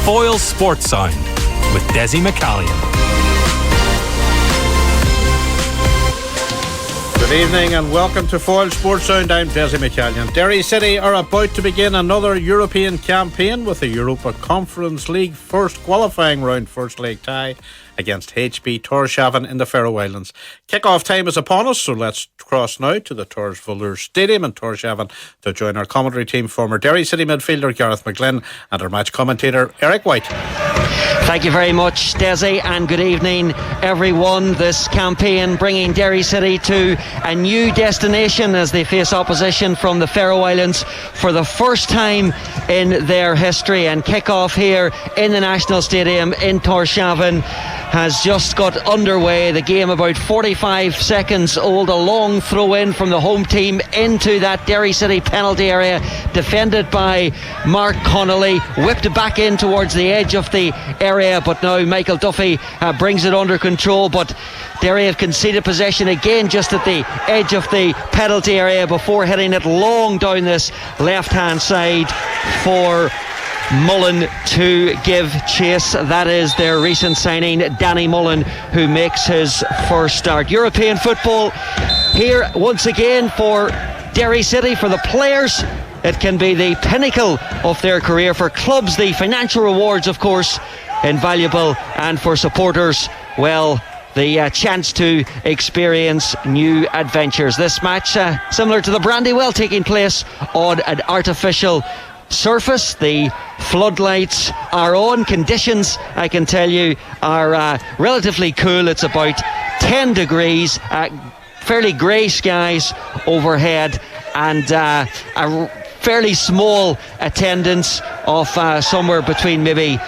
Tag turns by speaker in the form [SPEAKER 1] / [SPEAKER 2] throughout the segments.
[SPEAKER 1] Foyle Sports Sound with Desi McCallion.
[SPEAKER 2] Good evening and welcome to Foyle Sports Sound. I'm Desi McCallion. Derry City are about to begin another European campaign with the Europa Conference League first qualifying round first leg tie against HB Torshavn in the Faroe Islands. Kick-off time is upon us, so let's cross now to the Torshavn Stadium in Torshavn to join our commentary team, former Derry City midfielder Gareth McGlynn and our match commentator Eric White.
[SPEAKER 3] Thank you very much, Desi, and good evening everyone. This campaign bringing Derry City to a new destination as they face opposition from the Faroe Islands for the first time in their history, and kick-off here in the National Stadium in Torshavn has just got underway. The game about 45 seconds old. A long throw in from the home team into that Derry City penalty area, defended by Mark Connolly, whipped back in towards the edge of the area, but now Michael Duffy brings it under control. But Derry have conceded possession again just at the edge of the penalty area before heading it long down this left hand side for Mullen to give chase. That is their recent signing, Danny Mullen, who makes his first start. European football here once again for Derry City. For the players, it can be the pinnacle of their career. For clubs, the financial rewards, of course, invaluable. And for supporters, well, the chance to experience new adventures. This match, similar to the Brandywell, taking place on an artificial surface. The floodlights are on. Conditions, I can tell you, are relatively cool. It's about 10 degrees, fairly grey skies overhead, and a fairly small attendance of somewhere between maybe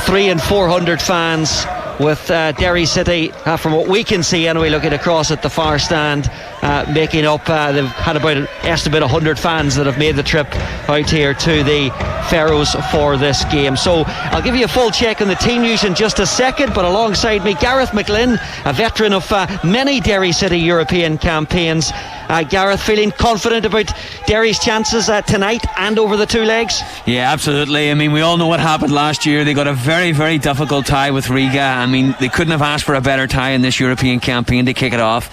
[SPEAKER 3] 300 and 400 fans, with Derry City, from what we can see anyway, looking across at the far stand, making up, they've had about an estimate 100 fans that have made the trip out here to the Faroes for this game. So I'll give you a full check on the team news in just a second, but alongside me, Gareth McGlynn, a veteran of many Derry City European campaigns. Gareth, feeling confident about Derry's chances tonight and over the two legs?
[SPEAKER 4] Yeah, absolutely. I mean, we all know what happened last year. They got a very, very difficult tie with Riga. I mean, they couldn't have asked for a better tie in this European campaign to kick it off.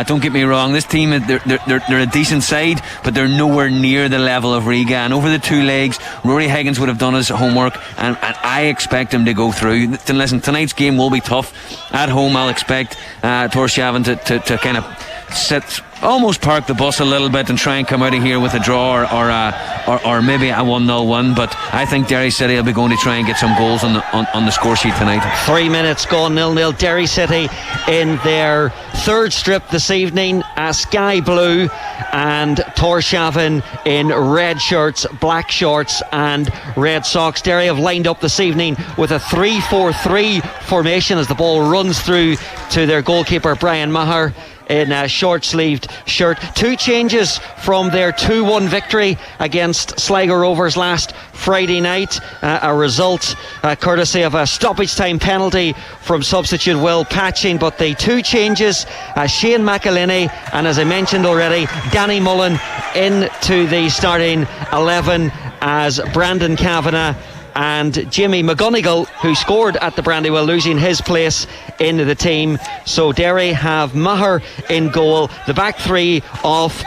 [SPEAKER 4] Don't get me wrong, this team, they're a decent side, but they're nowhere near the level of Riga. And over the two legs, Rory Higgins would have done his homework, and I expect him to go through. Listen, tonight's game will be tough. At home, I'll expect Torshavn to kind of almost park the bus a little bit and try and come out of here with a draw or maybe a 1-0 win. But I think Derry City will be going to try and get some goals on the score sheet tonight. 3
[SPEAKER 3] minutes gone, 0-0. Derry City in their third strip this evening, sky blue, and Torshavn in red shirts, black shorts and red socks. Derry have lined up this evening with a 3-4-3 formation as the ball runs through to their goalkeeper Brian Maher in a short-sleeved shirt. Two changes from their 2-1 victory against Sligo Rovers last Friday night. A result courtesy of a stoppage time penalty from substitute Will Patching. But the two changes, Shane McElhinney and, as I mentioned already, Danny Mullen into the starting 11 as Brandon Kavanagh and Jimmy McGonigal, who scored at the Brandywell, losing his place in the team. So Derry have Maher in goal. The back three of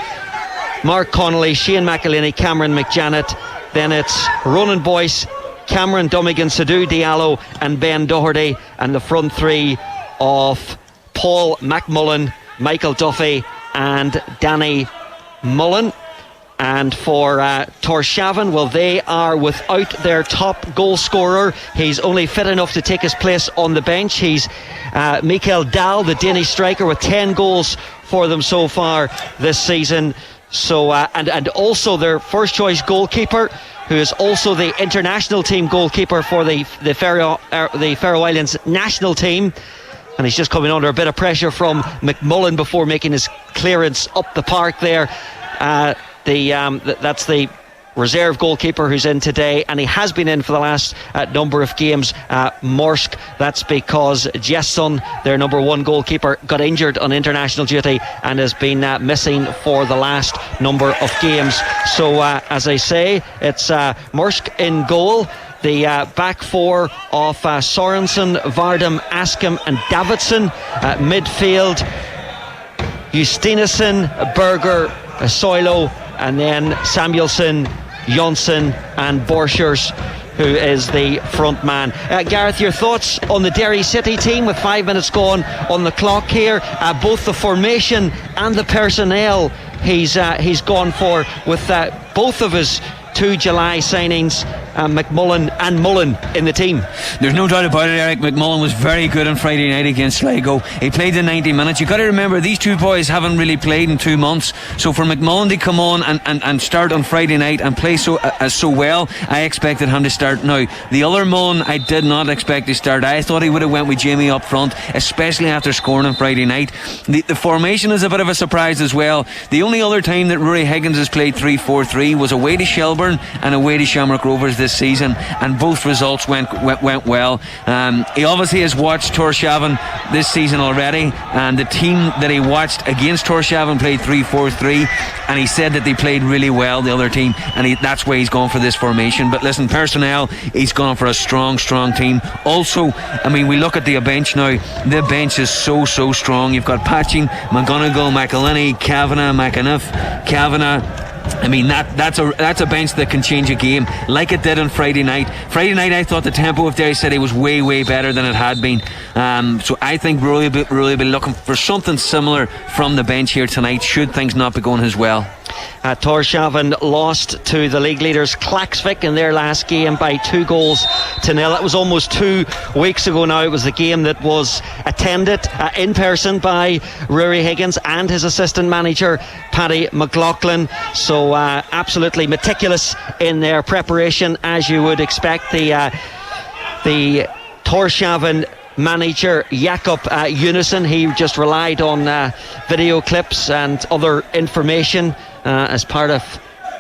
[SPEAKER 3] Mark Connolly, Shane McElhinney, Cameron McJanet. Then it's Ronan Boyce, Cameron Dummigan, Sadhu Diallo and Ben Doherty. And the front three of Paul McMullen, Michael Duffy and Danny Mullen. And for Torshavn, well, they are without their top goal scorer. He's only fit enough to take his place on the bench. He's Mikael Dahl, the Danish striker, with 10 goals for them so far this season. So and also their first choice goalkeeper, who is also the international team goalkeeper for the Faroe Islands national team. And he's just coming under a bit of pressure from McMullen before making his clearance up the park there. That's the reserve goalkeeper who's in today, and he has been in for the last number of games, Morsk. That's because Jesson, their number one goalkeeper, got injured on international duty and has been missing for the last number of games. So as I say, it's Morsk in goal. The back four of Sorensen, Vardam, Askham and Davidson. Midfield, Justinissen, Berger, Soilo, and then Samuelson, Jonsson and Borchers, who is the front man. Gareth, your thoughts on the Derry City team with 5 minutes gone on the clock here? Both the formation and the personnel he's gone for with both of his 2 July signings, McMullen and Mullen in the team.
[SPEAKER 4] There's no doubt about it, Eric. McMullen was very good on Friday night against Sligo. He played the 90 minutes. You've got to remember, these two boys haven't really played in 2 months, so for McMullen to come on and start on Friday night and play so well, I expected him to start. Now, the other Mullen I did not expect to start. I thought he would have went with Jamie up front, especially after scoring on Friday night. The formation is a bit of a surprise as well. The only other time that Rory Higgins has played 3-4-3 was away to Shelburne and away to Shamrock Rovers this season, and both results went well. He obviously has watched Torshavn this season already, and the team that he watched against Torshavn played 3-4-3, and he said that they played really well, the other team, and that's why he's gone for this formation. But listen, personnel, he's gone for a strong team. Also, I mean, we look at the bench now. The bench is so strong. You've got Patching, McGonigal, McElhinney, Kavanagh, Kavanagh. I mean, that's a bench that can change a game, like it did on Friday night. Friday night, I thought the tempo of Derry City was way better than it had been. So I think Rory will be looking for something similar from the bench here tonight, should things not be going as well.
[SPEAKER 3] Torshavn lost to the league leaders Klaksvik in their last game by 2-0. That was almost 2 weeks ago now. It was the game that was attended in person by Rory Higgins and his assistant manager Paddy McLaughlin. So absolutely meticulous in their preparation, as you would expect. The Torshavn manager Jakob Unison, he just relied on video clips and other information as part of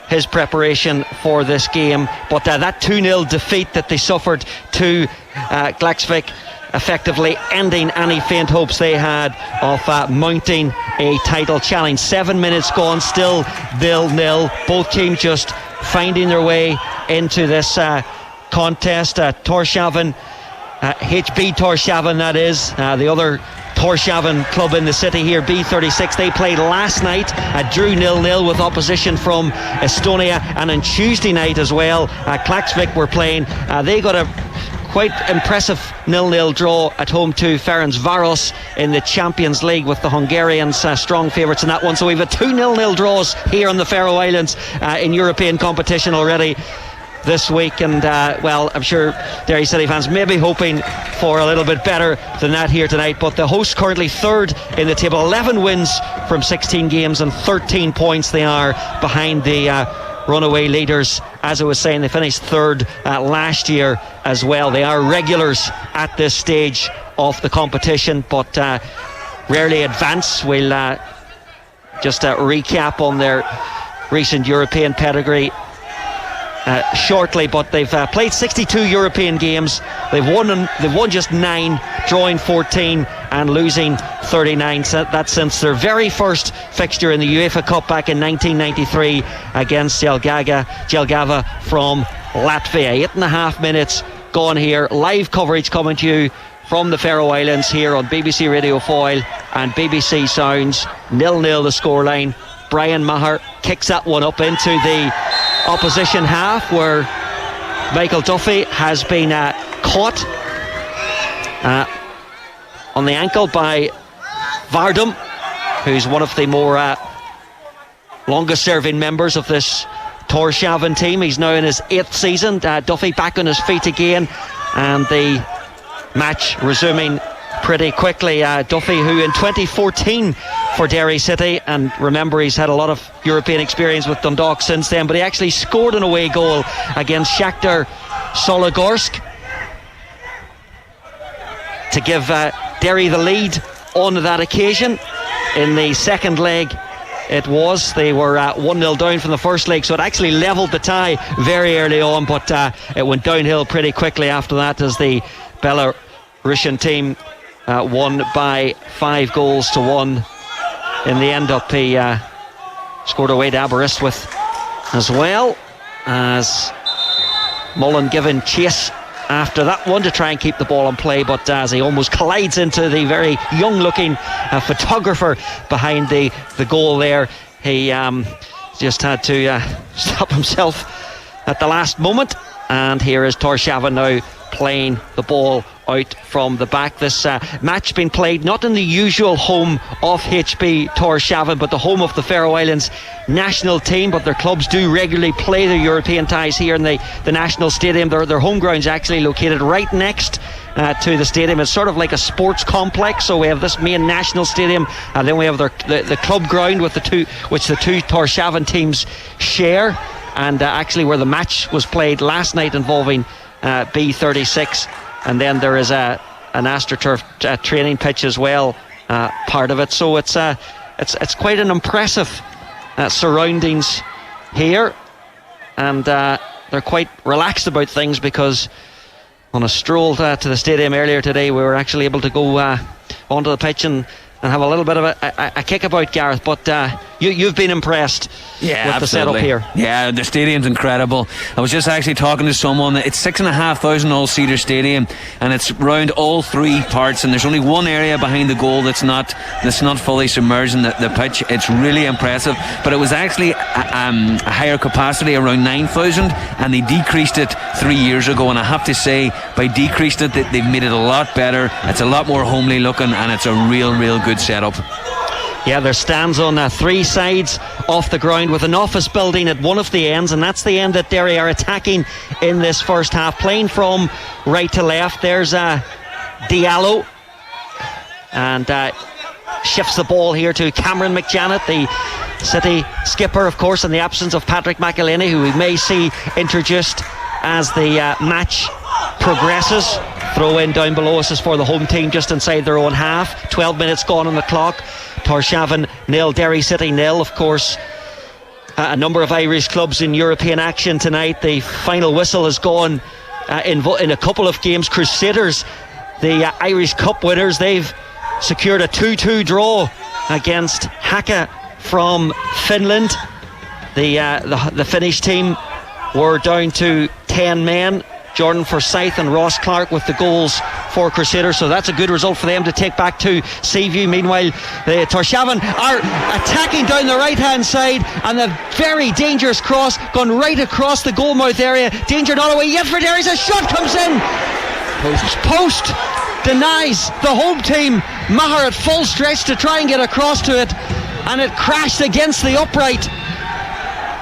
[SPEAKER 3] his preparation for this game. But that 2-0 defeat that they suffered to Klaksvik, effectively ending any faint hopes they had of mounting a title challenge. 7 minutes gone, still 0-0. Both teams just finding their way into this contest. Torshavn, HB Torshavn, that is, the other Torshavn club in the city here, B36. They played last night, drew 0-0 with opposition from Estonia, and on Tuesday night as well, Klaksvik were playing. They got a quite impressive 0-0 draw at home to Ferencváros in the Champions League, with the Hungarians strong favourites in that one. So we've had 2 0-0 draws here on the Faroe Islands in European competition already this week, and well, I'm sure Derry City fans may be hoping for a little bit better than that here tonight. But the hosts currently third in the table, 11 wins from 16 games and 13 points they are behind the runaway leaders. As I was saying, they finished third last year as well. They are regulars at this stage of the competition, but rarely advance. We'll just recap on their recent European pedigree shortly, but they've played 62 European games. They've won just 9, drawing 14 and losing 39. That's since their very first fixture in the UEFA Cup back in 1993 against Jelgava from Latvia. 8.5 minutes gone here. Live coverage coming to you from the Faroe Islands here on BBC Radio Foyle and BBC Sounds. 0-0 the scoreline. Brian Maher kicks that one up into the opposition half, where Michael Duffy has been caught on the ankle by Vardam, who's one of the more longest serving members of this Torshavn team. He's now in his 8th season. Duffy back on his feet again, and the match resuming pretty quickly. Duffy, who in 2014 for Derry City, and remember he's had a lot of European experience with Dundalk since then, but he actually scored an away goal against Shakhtar Sologorsk to give Derry the lead on that occasion in the second leg it was. They were 1-0 down from the first leg, so it actually levelled the tie very early on, but it went downhill pretty quickly after that as the Belarusian team won by 5-1 in the end up. He scored away to Aberystwyth as well, as Mullen given chase after that one to try and keep the ball in play, but as he almost collides into the very young looking photographer behind the goal there, he just had to stop himself at the last moment. And here is Torshavn now playing the ball out from the back. This match being played not in the usual home of HB Torshavn, but the home of the Faroe Islands national team, but their clubs do regularly play their European ties here in the national stadium. Their home ground is actually located right next to the stadium. It's sort of like a sports complex, so we have this main national stadium, and then we have the club ground with the two Torshavn teams share, and actually where the match was played last night involving B36, and then there is an AstroTurf training pitch as well, part of it. So it's quite an impressive surroundings here, and they're quite relaxed about things, because on a stroll to the stadium earlier today, we were actually able to go onto the pitch and have a little bit of a kick about, Gareth. But you've been impressed with
[SPEAKER 4] absolutely.
[SPEAKER 3] the setup here.
[SPEAKER 4] Yeah, the stadium's incredible. I was just actually talking to someone. It's 6,500 all-seater stadium, and it's round all three parts, and there's only one area behind the goal that's not fully submerged in the pitch. It's really impressive, but it was actually a higher capacity, around 9,000, and they decreased it 3 years ago, and I have to say, by decreasing it, they've made it a lot better. It's a lot more homely looking, and it's a real good setup.
[SPEAKER 3] Yeah, there's stands on three sides off the ground, with an office building at one of the ends, and that's the end that Derry are attacking in this first half, playing from right to left. There's Diallo, and shifts the ball here to Cameron McJanet, the City skipper, of course, in the absence of Patrick McElhinney, who we may see introduced as the match progresses. Throw in down below us is for the home team just inside their own half. 12 minutes gone on the clock. Torshavn 0, Derry City 0. Of course, a number of Irish clubs in European action tonight. The final whistle has gone in a couple of games. Crusaders, the Irish Cup winners, they've secured a 2-2 draw against Haka from Finland. The Finnish team were down to 10 men. Jordan Forsyth and Ross Clark with the goals for Crusaders, so that's a good result for them to take back to Seaview. Meanwhile, the Torshavn are attacking down the right hand side, and a very dangerous cross gone right across the goalmouth area. Danger not away yet for Derry. A shot comes in. Post denies the home team. Maher at full stretch to try and get across to it, and it crashed against the upright.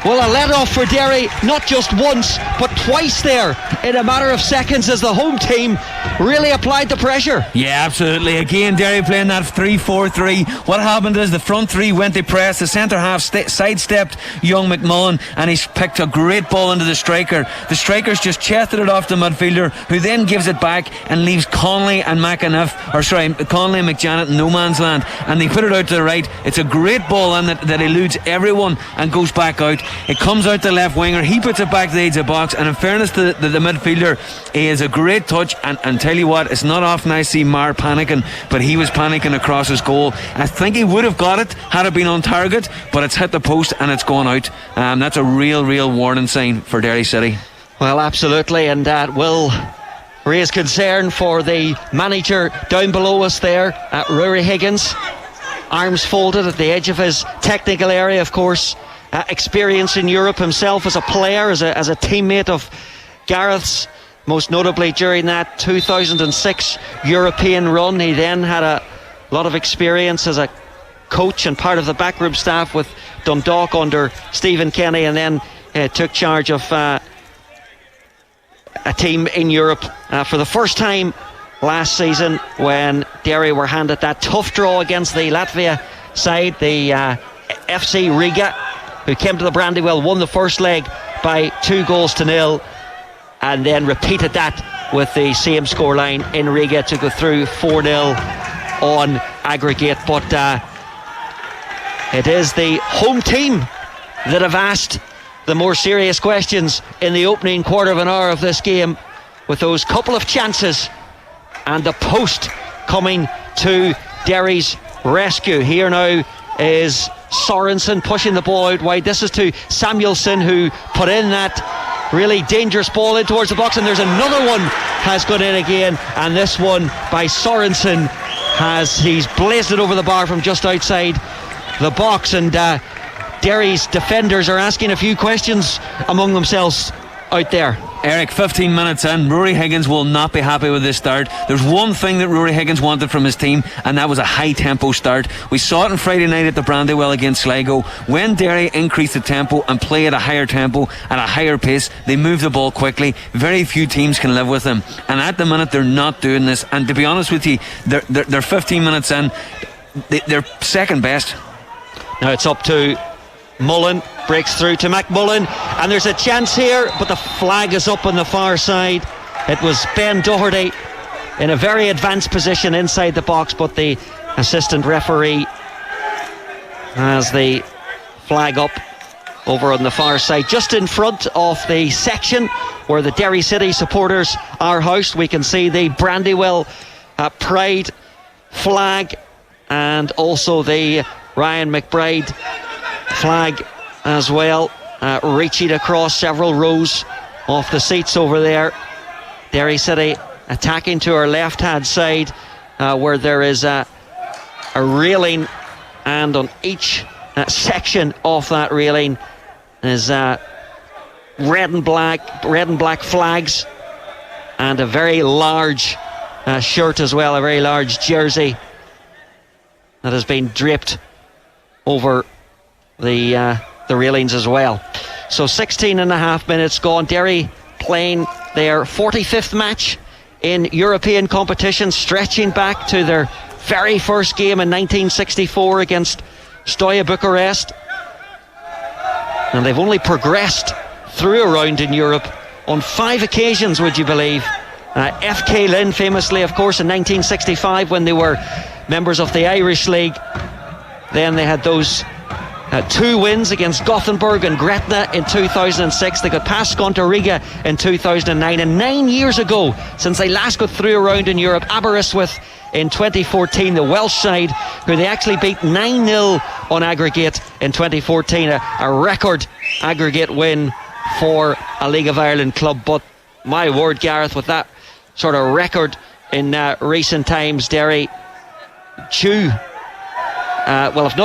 [SPEAKER 3] Well, a let-off for Derry, not just once, but twice there in a matter of seconds, as the home team really applied the pressure.
[SPEAKER 4] Yeah, absolutely. Again, Derry playing that 3-4-3. What happened is the front three went to press. The centre-half sidestepped young McMullen, and he's picked a great ball into the striker. The striker's just chested it off the midfielder, who then gives it back and leaves Conley and Conley and McJanet in no man's land, and they put it out to the right. It's a great ball in that eludes everyone and goes back out. It comes out the left winger, he puts it back to the edge of the box, and in fairness to the midfielder, he is a great touch, and tell you what, it's not often I see Maher panicking, but he was panicking across his goal. I think he would have got it had it been on target, but it's hit the post and it's gone out. That's a real warning sign for Derry City.
[SPEAKER 3] Well, absolutely, and that will raise concern for the manager down below us there, Rory Higgins, arms folded at the edge of his technical area, of course. Experience in Europe himself as a player, as a teammate of Gareth's, most notably during that 2006 European run. He then had a lot of experience as a coach and part of the backroom staff with Dundalk under Stephen Kenny, and then took charge of a team in Europe for the first time last season, when Derry were handed that tough draw against the Latvia side, the FC Riga, who came to the Brandywell, won the first leg by 2-0, and then repeated that with the same scoreline in Riga to go through 4-0 on aggregate. But It is the home team that have asked the more serious questions in the opening quarter of an hour of this game, with those couple of chances and the post coming to Derry's rescue. Here now is Sorensen pushing the ball out wide. This is to Samuelson, who put in that really dangerous ball in towards the box, and there's another one has gone in again, and this one by Sorensen he's blazed it over the bar from just outside the box. And Derry's defenders are asking a few questions among themselves out there.
[SPEAKER 4] Eric, 15 minutes in, Rory Higgins will not be happy with this start. There's one thing that Rory Higgins wanted from his team, and that was a high tempo start. We saw it on Friday night at the Brandywell against Sligo. When Derry increase the tempo and play at a higher tempo, at a higher pace, they move the ball quickly. Very few teams can live with them, and at the minute they're not doing this. And to be honest with you, they're 15 minutes in, they're second best.
[SPEAKER 3] Now it's up to Mullen, breaks through to McMullen, and there's a chance here, but the flag is up on the far side. It was Ben Doherty in a very advanced position inside the box, but the assistant referee has the flag up over on the far side, just in front of the section where the Derry City supporters are housed. We can see the Brandywell Pride flag and also the Ryan McBride flag as well, reaching across several rows of the seats over there. Derry City attacking to our left hand side, where there is a railing, and on each section of that railing is red and black flags, and a very large shirt as well, a very large jersey that has been draped over the railings as well. So 16 and a half minutes gone. Derry playing their 45th match in European competition, stretching back to their very first game in 1964 against Steaua Bucharest, and they've only progressed through a round in Europe on 5 occasions, would you believe? FK Lynn famously, of course, in 1965 when they were members of the Irish League. Then they had those 2 wins against Gothenburg and Gretna in 2006. They got past Skonto Riga in 2009, and 9 years ago since they last got through a round in Europe, Aberystwyth in 2014, the Welsh side, who they actually beat 9-0 on aggregate in 2014, a record aggregate win for a League of Ireland club. But my word, Gareth, with that sort of record in recent times, Derry chew if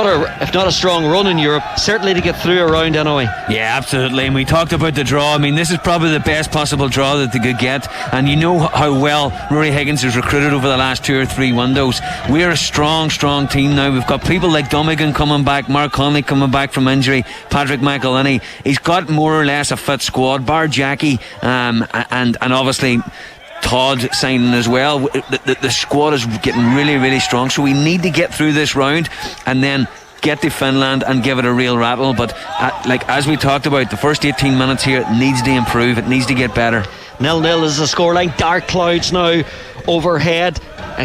[SPEAKER 3] not a strong run in Europe, certainly to get through a round anyway.
[SPEAKER 4] Yeah, absolutely. And we talked about the draw. I mean, this is probably the best possible draw that they could get, and you know how well Rory Higgins has recruited over the last 2 or 3 windows. We're a strong team now. We've got people like Dummigan coming back, Mark Conley coming back from injury, Patrick McElhinney. He's got more or less a fit squad, bar Jackie, and obviously Todd signing as well. The squad is getting really strong, so we need to get through this round and then get to Finland and give it a real rattle. But as we talked about, the first 18 minutes here, it needs to improve, it needs to get better.
[SPEAKER 3] 0-0 is the scoreline. Dark clouds now overhead.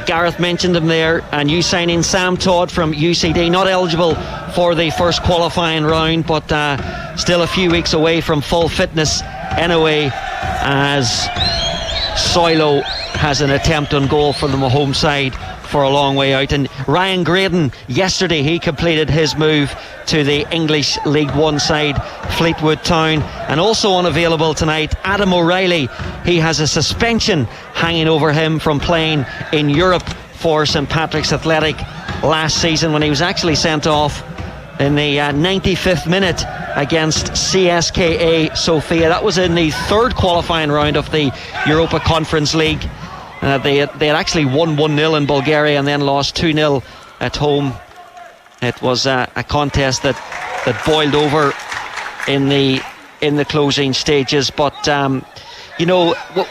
[SPEAKER 3] Gareth mentioned him there, a new signing, Sam Todd from UCD, not eligible for the first qualifying round, but still a few weeks away from full fitness anyway, as Soilo has an attempt on goal from the home side for a long way out. And Ryan Graydon, yesterday he completed his move to the English League One side, Fleetwood Town. And also unavailable tonight, Adam O'Reilly. He has a suspension hanging over him from playing in Europe for St Patrick's Athletic last season, when he was actually sent off in the 95th minute against CSKA Sofia. That was in the 3rd qualifying round of the Europa Conference League. They had actually won 1-0 in Bulgaria and then lost 2-0 at home. It was a contest that boiled over in the closing stages, but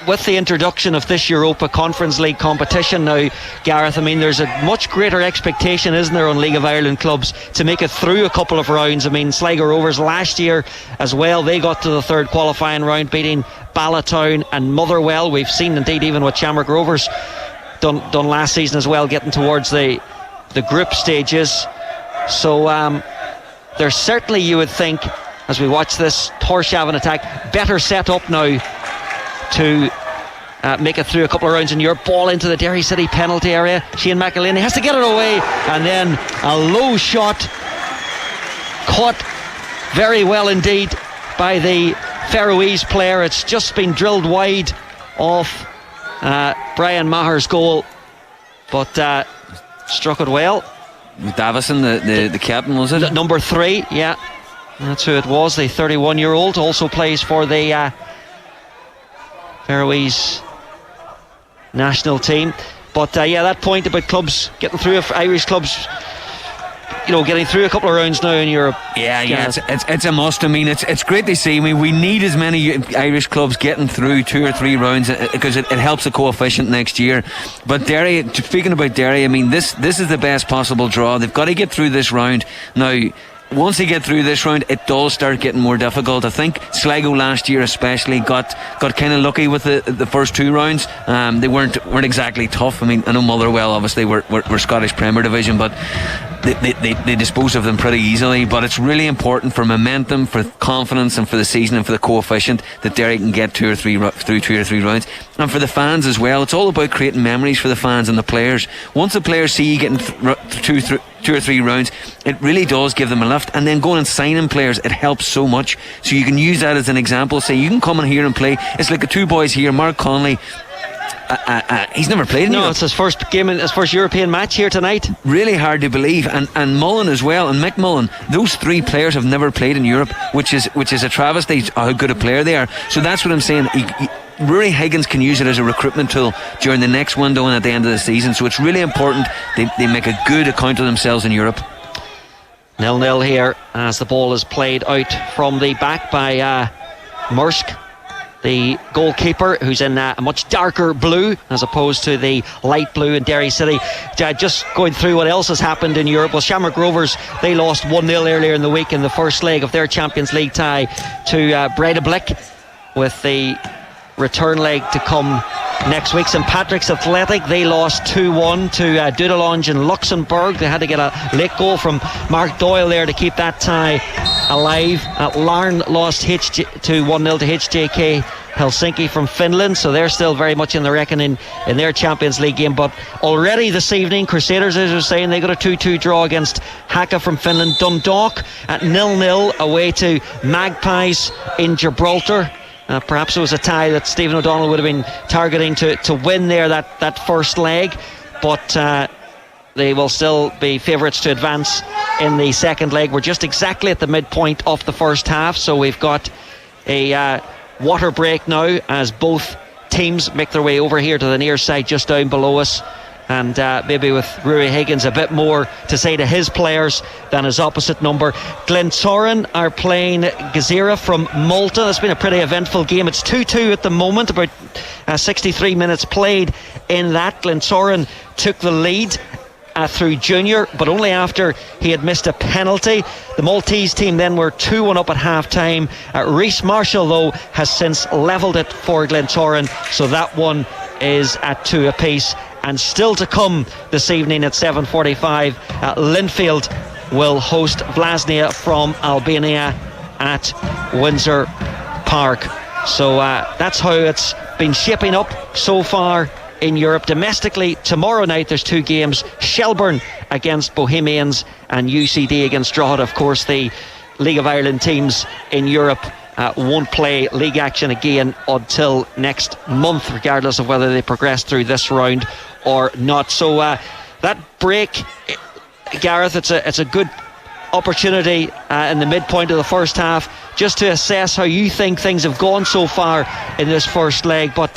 [SPEAKER 3] with the introduction of this Europa Conference League competition now, Gareth, I mean, there's a much greater expectation, isn't there, on League of Ireland clubs to make it through a couple of rounds. I mean, Sligo Rovers last year as well, they got to the 3rd qualifying round, beating Ballatown and Motherwell. We've seen indeed even what Shamrock Rovers done last season as well, getting towards the group stages. So There's certainly, you would think, as we watch this Torshavn attack, better set up now to make it through a couple of rounds in Europe. Ball into the Derry City penalty area. Shane McElhaney has to get it away, and then a low shot caught very well indeed by the Faroese player. It's just been drilled wide off Brian Maher's goal, but struck it well.
[SPEAKER 4] Davison, the captain, was it?
[SPEAKER 3] Number 3, yeah, that's who it was. The 31-year-old also plays for the Faroese national team. But that point about clubs getting through, Irish clubs, getting through a couple of rounds now in Europe.
[SPEAKER 4] Yeah, it's a must. I mean, it's great to see. I mean, we need as many Irish clubs getting through 2 or 3 rounds because it helps the coefficient next year. But Derry, speaking about Derry, I mean, this is the best possible draw. They've got to get through this round now. Once they get through this round, it does start getting more difficult. I think Sligo last year especially got kind of lucky with the first 2 rounds. They weren't exactly tough. I mean, I know Motherwell obviously were Scottish Premier Division, but they disposed of them pretty easily. But it's really important for momentum, for confidence, and for the season and for the coefficient that Derry can get 2 or 3 rounds. And for the fans as well, it's all about creating memories for the fans and the players. Once the players see you getting 2 or 3 rounds, it really does give them a lift. And then going and signing players, it helps so much. So you can use that as an example. Say you can come in here and play. It's like the 2 boys here, Mark Connolly. He's never played in Europe.
[SPEAKER 3] It's his first game, his first European match here tonight.
[SPEAKER 4] Really hard to believe. And Mullen as well, and Mick Mullen. Those 3 players have never played in Europe, which is a travesty how good a player they are. So that's what I'm saying. Rory Higgins can use it as a recruitment tool during the next window and at the end of the season. So it's really important they make a good account of themselves in Europe.
[SPEAKER 3] 0-0 here as the ball is played out from the back by Mursk, the goalkeeper, who's in a much darker blue as opposed to the light blue in Derry City. Just going through what else has happened in Europe. Well, Shamrock Rovers, they lost 1-0 earlier in the week in the first leg of their Champions League tie to Breidablik, with the return leg to come next week. St Patrick's Athletic, they lost 2-1 to Dudelange in Luxembourg. They had to get a late goal from Mark Doyle there to keep that tie alive. Larne lost to 1-0 to HJK Helsinki from Finland, so they're still very much in the reckoning in their Champions League game. But already this evening, Crusaders, as I was saying, they got a 2-2 draw against Haka from Finland. Dundalk at 0-0 away to Magpies in Gibraltar. Perhaps it was a tie that Stephen O'Donnell would have been targeting to win there that first leg, but they will still be favourites to advance in the second leg. We're just exactly at the midpoint of the first half, so we've got a water break now as both teams make their way over here to the near side just down below us. And maybe with Rory Higgins a bit more to say to his players than his opposite number. Glentoran are playing Gezira from Malta. It's been a pretty eventful game. It's 2-2 at the moment, about 63 minutes played in that. Glentoran took the lead through Junior, but only after he had missed a penalty. The Maltese team then were 2-1 up at half time. Reece Marshall, though, has since levelled it for Glentoran, so that one is at 2 apiece. And still to come this evening at 7:45, Linfield will host Vlasnia from Albania at Windsor Park. So that's how it's been shaping up so far in Europe. Domestically, tomorrow night there's 2 games. Shelburne against Bohemians and UCD against Drogheda. Of course, the League of Ireland teams in Europe won't play league action again until next month, regardless of whether they progress through this round or not. So that break, Gareth, it's a good opportunity in the midpoint of the first half just to assess how you think things have gone so far in this first leg, but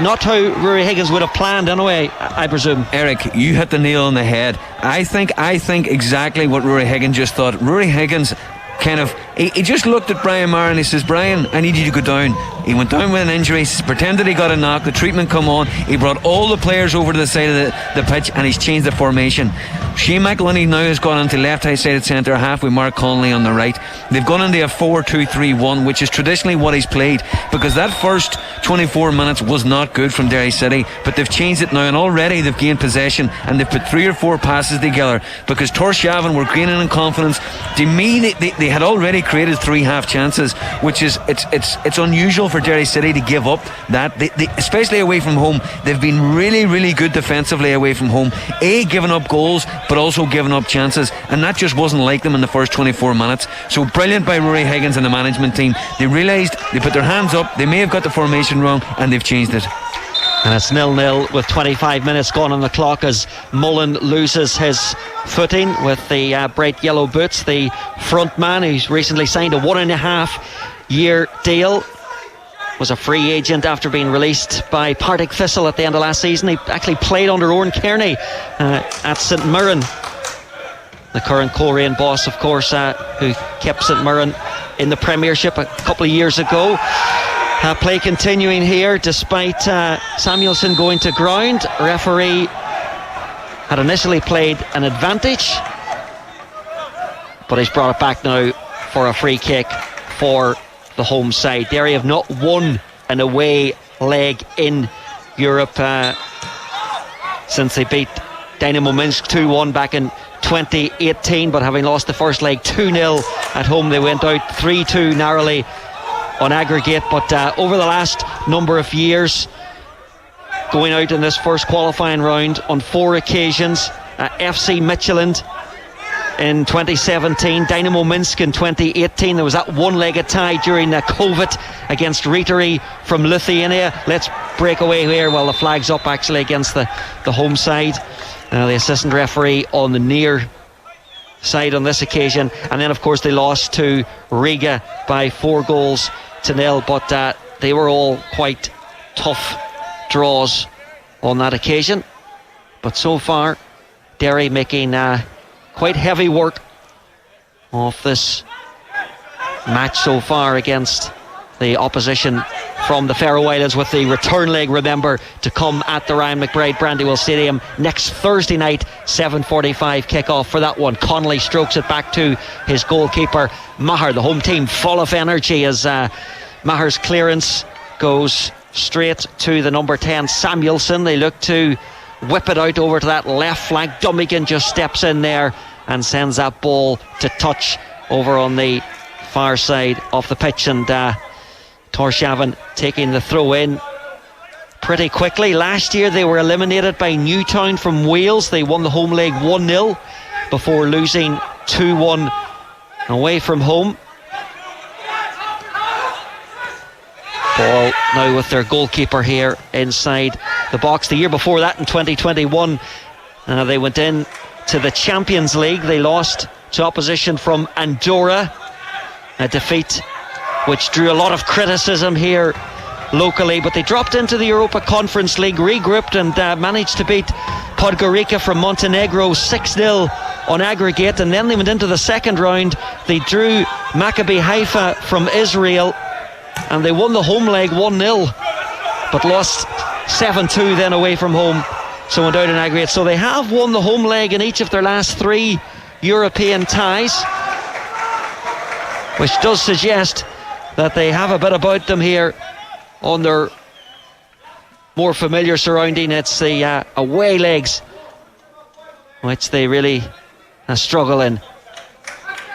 [SPEAKER 3] not how Rory Higgins would have planned anyway, I presume.
[SPEAKER 4] Eric, you hit the nail on the head. I think exactly what Rory Higgins just thought. Rory Higgins kind of he just looked at Brian Maher and he says, Brian, I need you to go down. He went down with an injury, pretended he got a knock, the treatment come on, he brought all the players over to the side of the pitch and he's changed the formation. Shane McElhinney now has gone onto left high sided centre half with Mark Connolly on the right. They've gone into a 4-2-3-1, which is traditionally what he's played, because that first 24 minutes was not good from Derry City, but they've changed it now and already they've gained possession and they've put 3 or 4 passes together, because Torshavn were gaining in confidence. To me, they had already created 3 half chances, which is it's unusual for Derry City to give up that. They, especially away from home, they've been really, really good defensively away from home, giving up goals but also giving up chances, and that just wasn't like them in the first 24 minutes. So brilliant by Rory Higgins and the management team. They realised, they put their hands up, they may have got the formation wrong, and they've changed it.
[SPEAKER 3] And it's 0-0 with 25 minutes gone on the clock as Mullen loses his footing with the bright yellow boots. The front man, who's recently signed a 1.5-year deal, was a free agent after being released by Partick Thistle at the end of last season. He actually played under Oran Kearney at St Mirren. The current Coleraine boss, of course, who kept St Mirren in the Premiership a couple of years ago. Play continuing here despite Samuelson going to ground. Referee had initially played an advantage, but he's brought it back now for a free kick for the home side. Derry have not won an away leg in Europe since they beat Dynamo Minsk 2-1 back in 2018, but having lost the first leg 2-0 at home, they went out 3-2 narrowly on aggregate. But over the last number of years, going out in this first qualifying round on 4 occasions, FC Midtjylland in 2017, Dynamo Minsk in 2018. There was that one-legged tie during COVID against Rieteri from Lithuania. Let's break away here while the flag's up actually against the home side. The assistant referee on the near side on this occasion. And then of course they lost to Riga by 4-0, but they were all quite tough draws on that occasion. But so far Derry making quite heavy work of this match so far against the opposition from the Faroe Islands, with the return leg, remember, to come at the Ryan McBride Brandywell Stadium next Thursday night. 7:45 kick-off for that one. Connolly strokes it back to his goalkeeper Maher. The home team full of energy as Maher's clearance goes straight to the number 10 Samuelson. They look to whip it out over to that left flank. Dummigan just steps in there and sends that ball to touch over on the far side of the pitch, and Torshavn taking the throw in pretty quickly. Last year they were eliminated by Newtown from Wales. They won the home leg 1-0 before losing 2-1 away from home. Ball now with their goalkeeper here inside the box. The year before that, in 2021, they went in to the Champions League. They lost to opposition from Andorra, a defeat which drew a lot of criticism here locally, but they dropped into the Europa Conference League, regrouped, and managed to beat Podgorica from Montenegro 6-0 on aggregate. And then they went into the second round. They drew Maccabi Haifa from Israel, and they won the home leg 1-0, but lost 7-2 then away from home, so went out in aggregate. So they have won the home leg in each of their last 3 European ties, which does suggest that they have a bit about them here on their more familiar surrounding. It's the away legs which they really struggle in.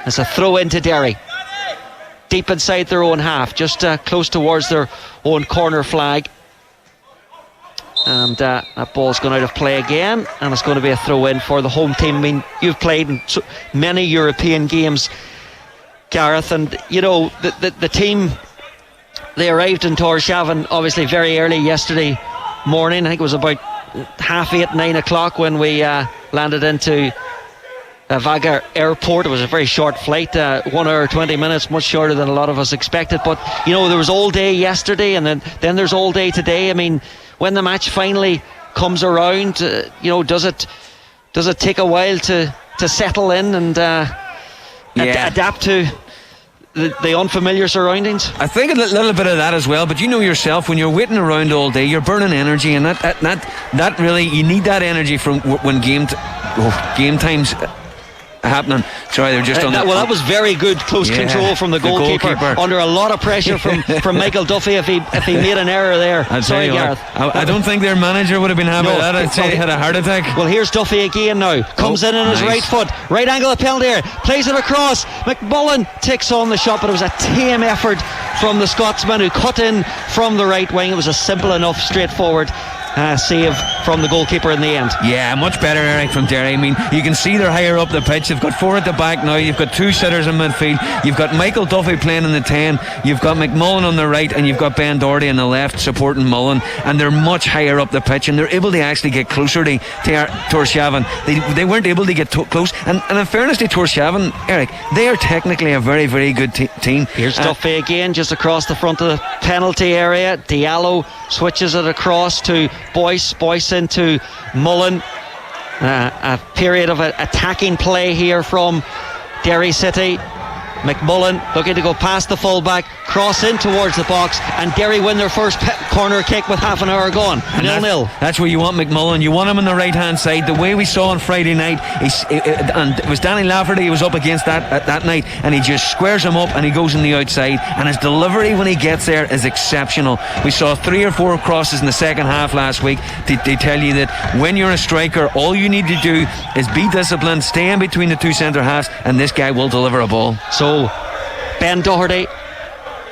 [SPEAKER 3] It's a throw into Derry, deep inside their own half, just close towards their own corner flag. And that ball's gone out of play again, and it's going to be a throw in for the home team. I mean, you've played in many European games, Gareth, and you know the team, they arrived in Torshavn obviously very early yesterday morning. I think it was about 8:30, 9 o'clock when we landed into Vaga Airport. It was a very short flight, 1 hour 20 minutes, much shorter than a lot of us expected. But you know, there was all day yesterday, and then there's all day today. I mean, when the match finally comes around, you know, does it take a while to settle in and adapt to the unfamiliar surroundings?
[SPEAKER 4] I think a little bit of that as well, but you know yourself, when you're waiting around all day, you're burning energy, and that really, you need that energy from when game time's happening. Sorry, they're just on that.
[SPEAKER 3] Well, that was very good close control from the goalkeeper under a lot of pressure from Michael Duffy if he made an error there. Sorry, Gareth.
[SPEAKER 4] I don't think their manager would have been happy with that. I'd say he had a heart attack.
[SPEAKER 3] Well, here's Duffy again now. Comes in his right foot, right angle of penalty area, plays it across. McMullen takes on the shot, but it was a tame effort from the Scotsman who cut in from the right wing. It was a simple enough, straightforward save from the goalkeeper in the end.
[SPEAKER 4] Yeah, much better, Eric, from Derry. I mean, you can see they're higher up the pitch. They've got 4 at the back now. You've got 2 sitters in midfield. You've got Michael Duffy playing in the 10. You've got McMullen on the right, and you've got Ben Doherty on the left supporting Mullen. And they're much higher up the pitch, and they're able to actually get closer to Torshavn. They weren't able to get close. And in fairness to Torshavn, Eric, they are technically a very, very good team.
[SPEAKER 3] Here's Duffy again, just across the front of the penalty area. Diallo switches it across to Boyce into Mullen. A period of attacking play here from Derry City. McMullen looking to go past the fullback, cross in towards the box, and Derry win their first corner kick with half an hour gone. 0-0.
[SPEAKER 4] That's where you want McMullen. You want him on the right hand side. The way we saw on Friday night, and it was Danny Lafferty who was up against that night, and he just squares him up and he goes on the outside, and his delivery when he gets there is exceptional. We saw 3 or 4 crosses in the second half last week. They tell you that when you're a striker, all you need to do is be disciplined, stay in between the 2 centre halves, and this guy will deliver a ball.
[SPEAKER 3] So Ben Doherty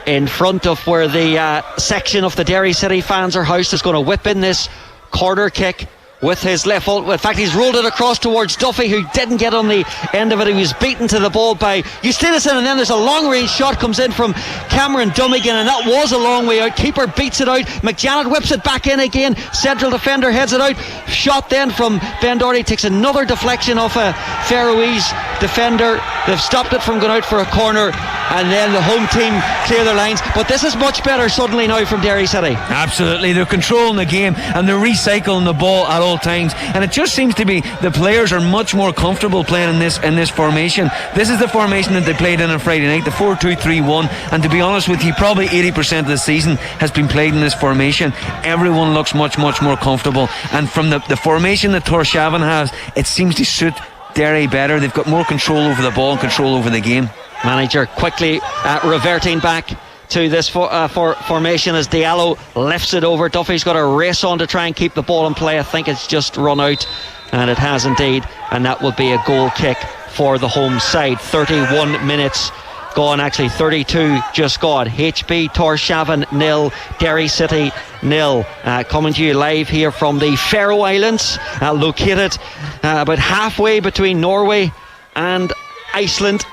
[SPEAKER 3] in front of where the section of the Derry City fans are housed is going to whip in this corner kick with his left foot. In fact, he's rolled it across towards Duffy, who didn't get on the end of it. He was beaten to the ball by Justinison, and then there's a long range shot comes in from Cameron Dummigan, and that was a long way out. Keeper beats it out. McJanet whips it back in again. Central defender heads it out. Shot then from Ben Doherty, takes another deflection off a Faroese defender. They've stopped it from going out for a corner, and then the home team clear their lines. But this is much better suddenly now from Derry City.
[SPEAKER 4] Absolutely, they're controlling the game and they're recycling the ball at all times, and it just seems to be the players are much more comfortable playing in this formation. This is the formation that they played in on Friday night, the 4-2-3-1, and to be honest with you, probably 80% of the season has been played in this formation. Everyone looks much more comfortable, and from the formation that Torshavn has, it seems to suit Derry better. They've got more control over the ball and control over the game.
[SPEAKER 3] Manager quickly reverting back to this formation as Diallo lifts it over. Duffy's got a race on to try and keep the ball in play. I think it's just run out, and it has indeed, and that will be a goal kick for the home side. 31 minutes gone, actually 32 just gone. HB Torshavn 0, Derry City 0. Coming to you live here from the Faroe Islands, located about halfway between Norway and Iceland.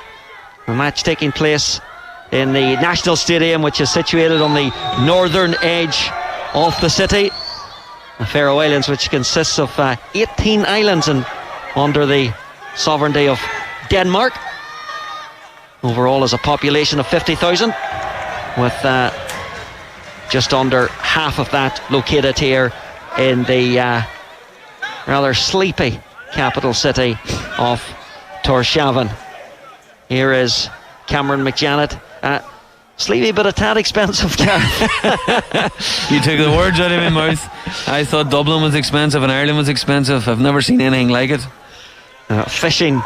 [SPEAKER 3] A match taking place in the National Stadium, which is situated on the northern edge of the city. The Faroe Islands, which consists of 18 islands and under the sovereignty of Denmark. Overall is a population of 50,000, with just under half of that located here in the rather sleepy capital city of Torshavn. Here is Cameron McJanet. Sleepy but a tad expensive, Gareth.
[SPEAKER 4] You took the words out of my mouth. I thought Dublin was expensive and Ireland was expensive. I've never seen anything like it.
[SPEAKER 3] Fishing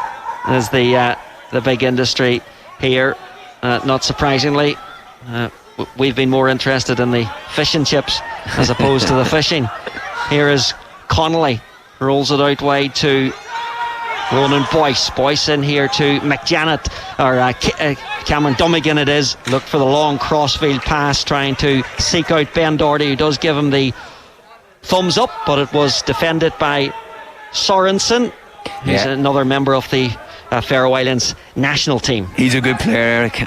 [SPEAKER 3] is the big industry here. Not surprisingly, we've been more interested in the fish and chips as opposed to the fishing. Here is Connolly, rolls it out wide to Ronan Boyce. Boyce in here to McJanet, or Cameron Dummigan it is. Look for the long crossfield pass, trying to seek out Ben Doherty, who does give him the thumbs up, but it was defended by Sorensen. He's another member of the Faroe Islands national team.
[SPEAKER 4] He's a good player, Eric.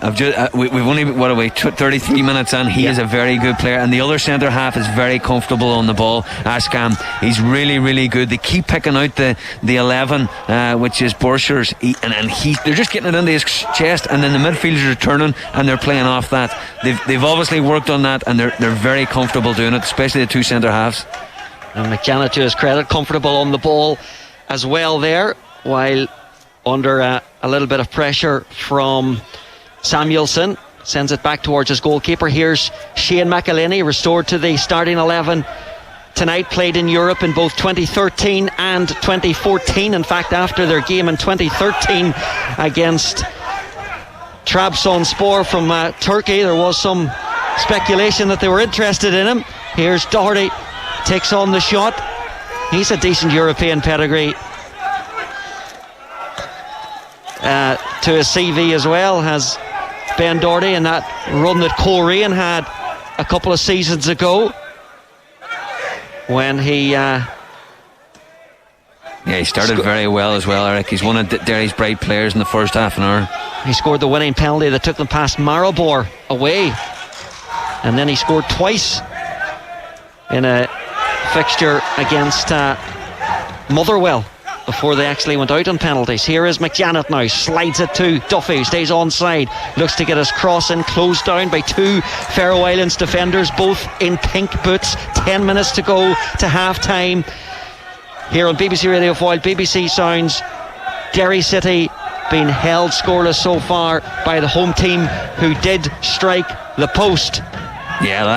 [SPEAKER 4] We've only 33 minutes in. He is a very good player, and the other centre half is very comfortable on the ball. Askam, he's really good. They keep picking out the 11, which is Borchers, and they're just getting it into his chest, and then the midfielders are turning and they're playing off that. They've obviously worked on that, and they're very comfortable doing it, especially the 2 centre halves.
[SPEAKER 3] And McJanet, to his credit, comfortable on the ball as well there, while under a little bit of pressure from Samuelson sends it back towards his goalkeeper. Here's Shane McElhinney, restored to the starting 11 tonight. Played in Europe in both 2013 and 2014. In fact, after their game in 2013 against Trabzonspor from Turkey, there was some speculation that they were interested in him. Here's Doherty, takes on the shot. He's a decent European pedigree to his CV as well, has Ben Doherty, in that run that Coleraine had a couple of seasons ago when he
[SPEAKER 4] he started very well as well, Eric. He's one of Derry's bright players in the first half an hour.
[SPEAKER 3] He scored the winning penalty that took them past Maribor away, and then he scored twice in a fixture against Motherwell before they actually went out on penalties. Here is McJanet now, slides it to Duffy, who stays onside, looks to get his cross in, closed down by two Faroe Islands defenders, both in pink boots. 10 minutes to go to half time here on BBC Radio Foyle, BBC Sounds. Derry City being held scoreless so far by the home team, who did strike the post.
[SPEAKER 4] Yeah, the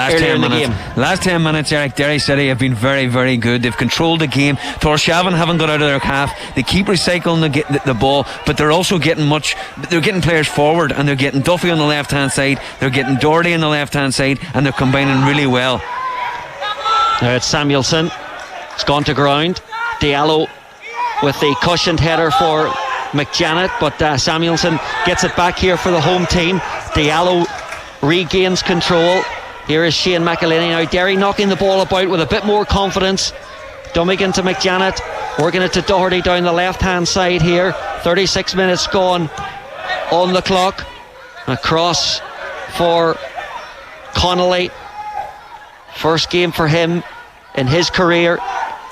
[SPEAKER 4] last 10 minutes, Eric, Derry City have been very, very good. They've controlled the game. Torshavn haven't got out of their half. They keep recycling the ball, but they're also getting they're getting players forward, and they're getting Duffy on the left hand side, they're getting Doherty on the left hand side, and they're combining really well.
[SPEAKER 3] Now it's Samuelson, it's gone to ground. Diallo with the cushioned header for McJanet, but Samuelson gets it back here for the home team. Diallo regains control. Here is Shane McElhinney now. Derry knocking the ball about with a bit more confidence. Dummigan to McJanet, working it to Doherty down the left hand side here. 36 minutes gone on the clock. A cross for Connolly. First game for him in his career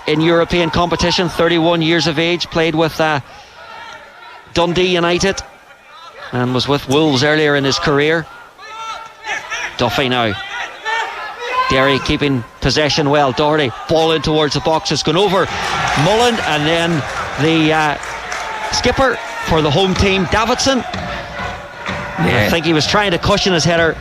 [SPEAKER 3] in European competition. 31 years of age, played with Dundee United and was with Wolves earlier in his career. Duffy now. Derry keeping possession well. Doherty, ball in towards the box. It's gone over Mullen, and then the skipper for the home team, Davidson. I think he was trying to cushion his header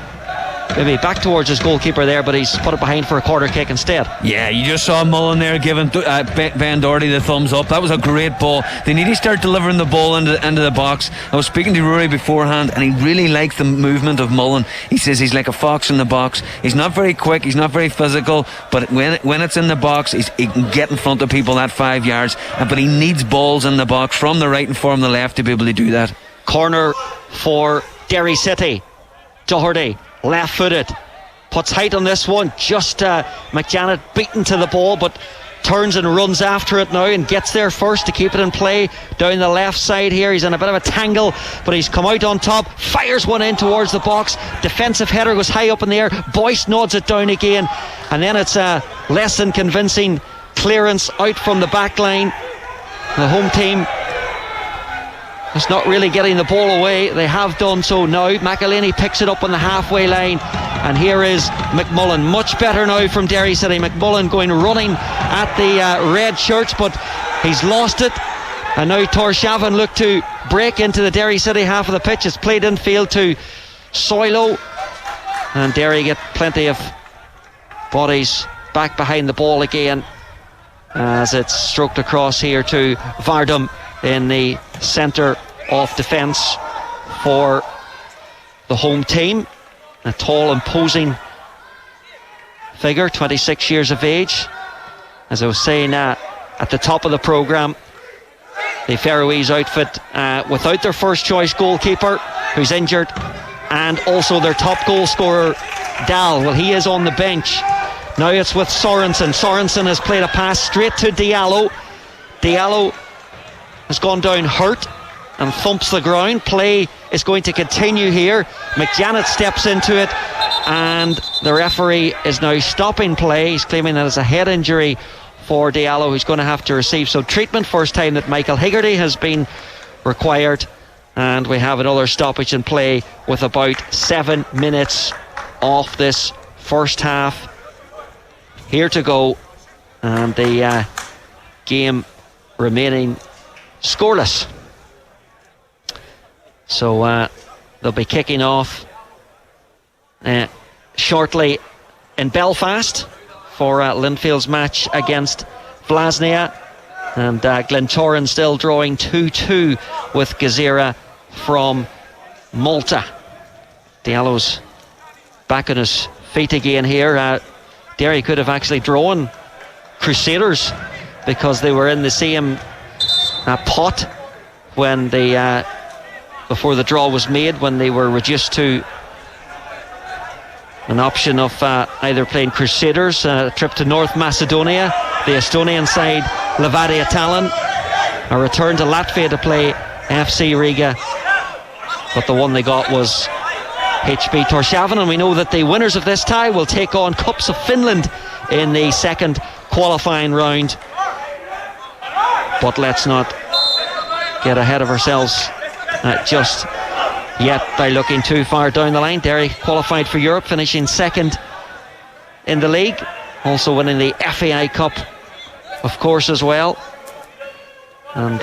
[SPEAKER 3] maybe back towards his goalkeeper there, but he's put it behind for a corner kick instead.
[SPEAKER 4] Yeah, you just saw Mullen there giving Ben Doherty the thumbs up. That was a great ball. They need to start delivering the ball into the box. I was speaking to Rory beforehand, and he really likes the movement of Mullen. He says he's like a fox in the box. He's not very quick, he's not very physical, but when it's in the box, he can get in front of people at 5 yards, but he needs balls in the box from the right and from the left to be able to do that.
[SPEAKER 3] Corner for Derry City. Doherty, left-footed, puts height on this one. Just McJanet beaten to the ball, but turns and runs after it now and gets there first to keep it in play down the left side here. He's in a bit of a tangle, but he's come out on top, fires one in towards the box. Defensive header goes high up in the air. Boyce nods it down again, and then it's a less than convincing clearance out from the back line. The home team is not really getting the ball away. They have done so now. McElhinney picks it up on the halfway line, and here is McMullen. Much better now from Derry City. McMullen going running at the red shirts, but he's lost it, and now Torshavn look to break into the Derry City half of the pitch. It's played infield to Soilo, and Derry get plenty of bodies back behind the ball again as it's stroked across here to Vardum in the centre of defence for the home team. A tall, imposing figure, 26 years of age. As I was saying at the top of the programme, the Faroese outfit without their first choice goalkeeper, who's injured, and also their top goal scorer, Dahl. Well, he is on the bench. Now it's with Sorensen. Sorensen has played a pass straight to Diallo. Diallo has gone down hurt and thumps the ground. Play is going to continue here. McJanet steps into it, and the referee is now stopping play. He's claiming that it's a head injury for Diallo, who's going to have to receive some treatment. First time that Michael Higgerty has been required, and we have another stoppage in play with about 7 minutes off this first half here to go, and the game remaining scoreless. So They'll be kicking off shortly in Belfast for Linfield's match against Vlasnia. And Glentoran still drawing 2-2 with Gezira from Malta. Diallo's back on his feet again here. Derry could have actually drawn Crusaders because they were in the same pot when before the draw was made, when they were reduced to an option of either playing Crusaders, a trip to North Macedonia, the Estonian side Levadia Tallinn, a return to Latvia to play FC Riga, but the one they got was HB Torshavn, and we know that the winners of this tie will take on Cups of Finland in the second qualifying round. But let's not get ahead of ourselves just yet by looking too far down the line. Derry qualified for Europe, finishing second in the league, also winning the FAI Cup, of course, as well. And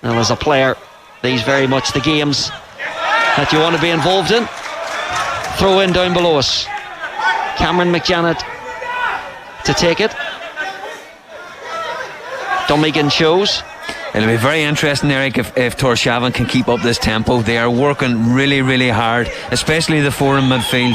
[SPEAKER 3] as a player, these very much the games that you want to be involved in. Throw in down below us. Cameron McJanet to take it. Dummigan shows.
[SPEAKER 4] It'll be very interesting, Eric, if Torshavn can keep up this tempo. They are working really, really hard, especially the four in midfield.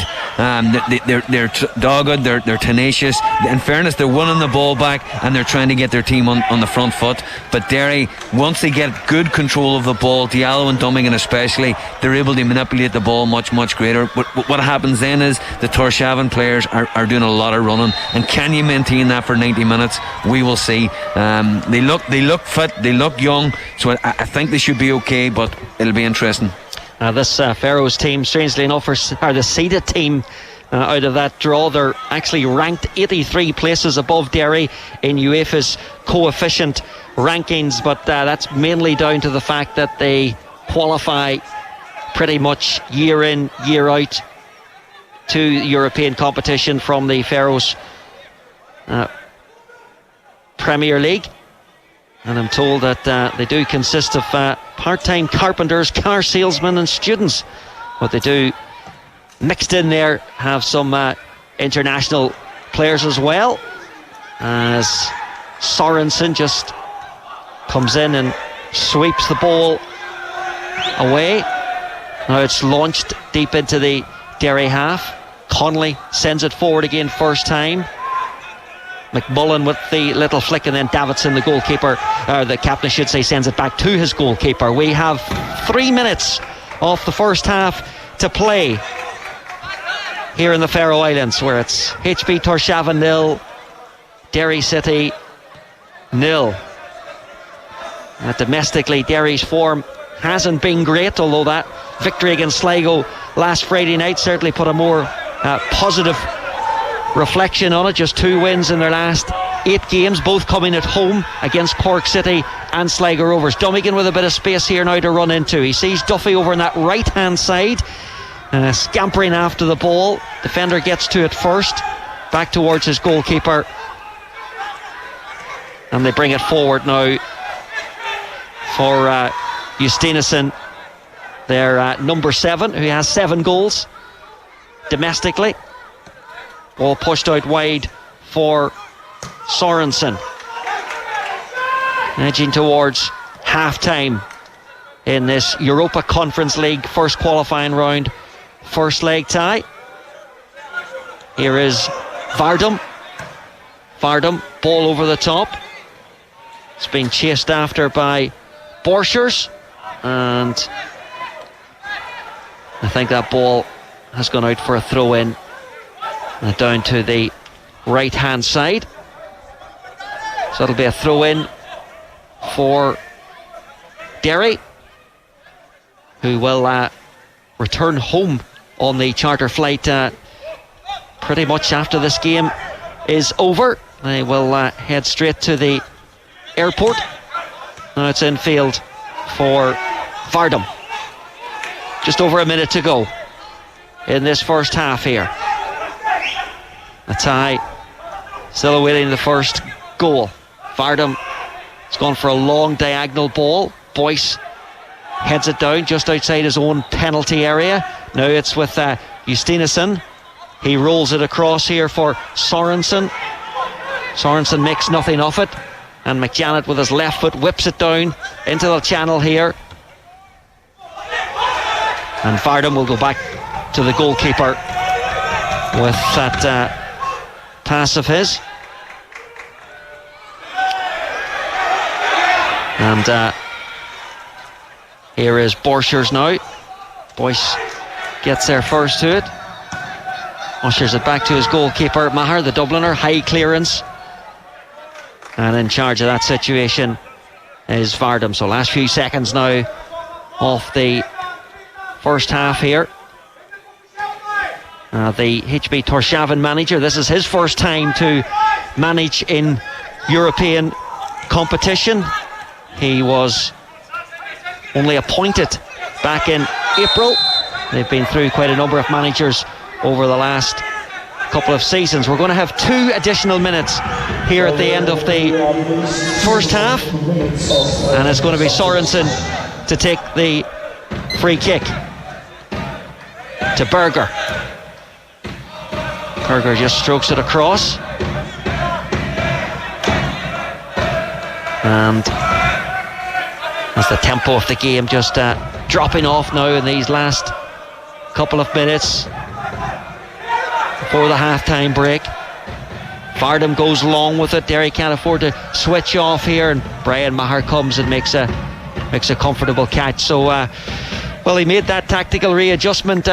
[SPEAKER 4] They're dogged, they're tenacious. In fairness, they're winning the ball back and they're trying to get their team on the front foot. But Derry, once they get good control of the ball, Diallo and Dummigan especially, they're able to manipulate the ball much, much greater. What happens then is the Torshavn players are doing a lot of running, and can you maintain that for 90 minutes? We will see. They look fit, they look young, so I think they should be okay, but it'll be interesting.
[SPEAKER 3] This Faroes team, strangely enough, are the seeded team out of that draw. They're actually ranked 83 places above Derry in UEFA's coefficient rankings, but that's mainly down to the fact that they qualify pretty much year in, year out to European competition from the Faroes Premier League. And I'm told that they do consist of part-time carpenters, car salesmen and students. But they do, mixed in there, have some international players as well. As Sorensen just comes in and sweeps the ball away. Now it's launched deep into the Derry half. Connolly sends it forward again first time. McMullen with the little flick, and then Davidson, the goalkeeper, or the captain I should say, sends it back to his goalkeeper. We have 3 minutes of the first half to play here in the Faroe Islands, where it's HB Torshavn 0, Derry City 0. Domestically, Derry's form hasn't been great, although that victory against Sligo last Friday night certainly put a more positive reflection on it. Just 2 wins in their last 8 games, both coming at home against Cork City and Sligo Rovers. Dummigan with a bit of space here now to run into. He sees Duffy over on that right hand side, scampering after the ball. Defender gets to it first, back towards his goalkeeper, and they bring it forward now for Justinason, their number 7, who has 7 goals domestically. Ball pushed out wide for Sorensen. Edging towards half-time in this Europa Conference League first qualifying round, first leg tie. Here is Vardum. Vardum, ball over the top. It's been chased after by Borchers, and I think that ball has gone out for a throw-in. Down to the right hand side, so it'll be a throw in for Derry, who will return home on the charter flight pretty much after this game is over. They will head straight to the airport. Now it's infield for Vardum. Just over a minute to go in this first half here. A tie, still awaiting the first goal. Vardum has gone for a long diagonal ball. Boyce heads it down just outside his own penalty area. Now it's with Justinason. He rolls it across here for Sorensen. Sorensen makes nothing of it, and McJanet with his left foot whips it down into the channel here. And Vardam will go back to the goalkeeper with that pass of his. And here is Borchers now. Boyce gets there first to it. Ushers it back to his goalkeeper, Maher, the Dubliner. High clearance. And in charge of that situation is Vardam. So last few seconds now of the first half here. The HB Torshavn manager, this is his first time to manage in European competition. He was only appointed back in April. They've been through quite a number of managers over the last couple of seasons. We're going to have 2 additional minutes here at the end of the first half, and it's going to be Sorensen to take the free kick to Berger. Berger just strokes it across, and as the tempo of the game just dropping off now in these last couple of minutes before the half-time break. Vardam goes long with it. Derry can't afford to switch off here, and Brian Maher comes and makes a comfortable catch. So well, he made that tactical readjustment,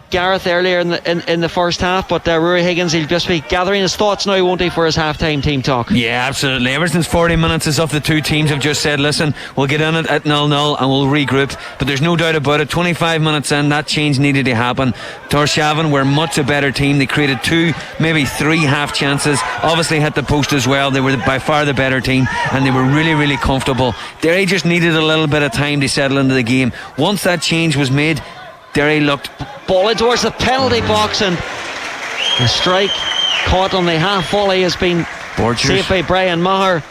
[SPEAKER 3] Gareth, earlier in the first half, but Rory Higgins, he'll just be gathering his thoughts now, won't he, for his half-time team talk?
[SPEAKER 4] Yeah, absolutely. Ever since 40 minutes is up, the two teams have just said, listen, we'll get in it at 0-0 and we'll regroup. But there's no doubt about it, 25 minutes in, that change needed to happen. Torshavn were much a better team. They created 2, maybe 3 half chances, obviously hit the post as well. They were by far the better team, and they were really, really comfortable. Derry just needed a little bit of time to settle into the game. Once that change was made, Derry looked...
[SPEAKER 3] Ball in towards the penalty box, and a strike caught on the half volley has been saved by Brian Maher.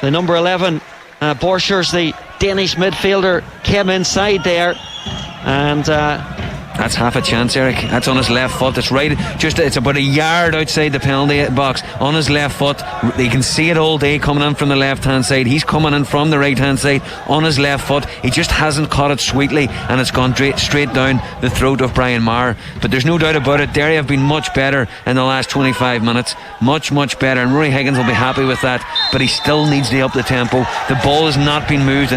[SPEAKER 3] The number 11 Borchers, the Danish midfielder, came inside there, and
[SPEAKER 4] that's half a chance, Eric. That's on his left foot. It's right, it's about a yard outside the penalty box on his left foot. You can see it all day coming in from the left hand side. He's coming in from the right hand side on his left foot. He just hasn't caught it sweetly, and it's gone straight down the throat of Brian Maher. But there's no doubt about it, Derry have been much better in the last 25 minutes. Much better, and Rory Higgins will be happy with that, but he still needs to up the tempo. The ball has not been moved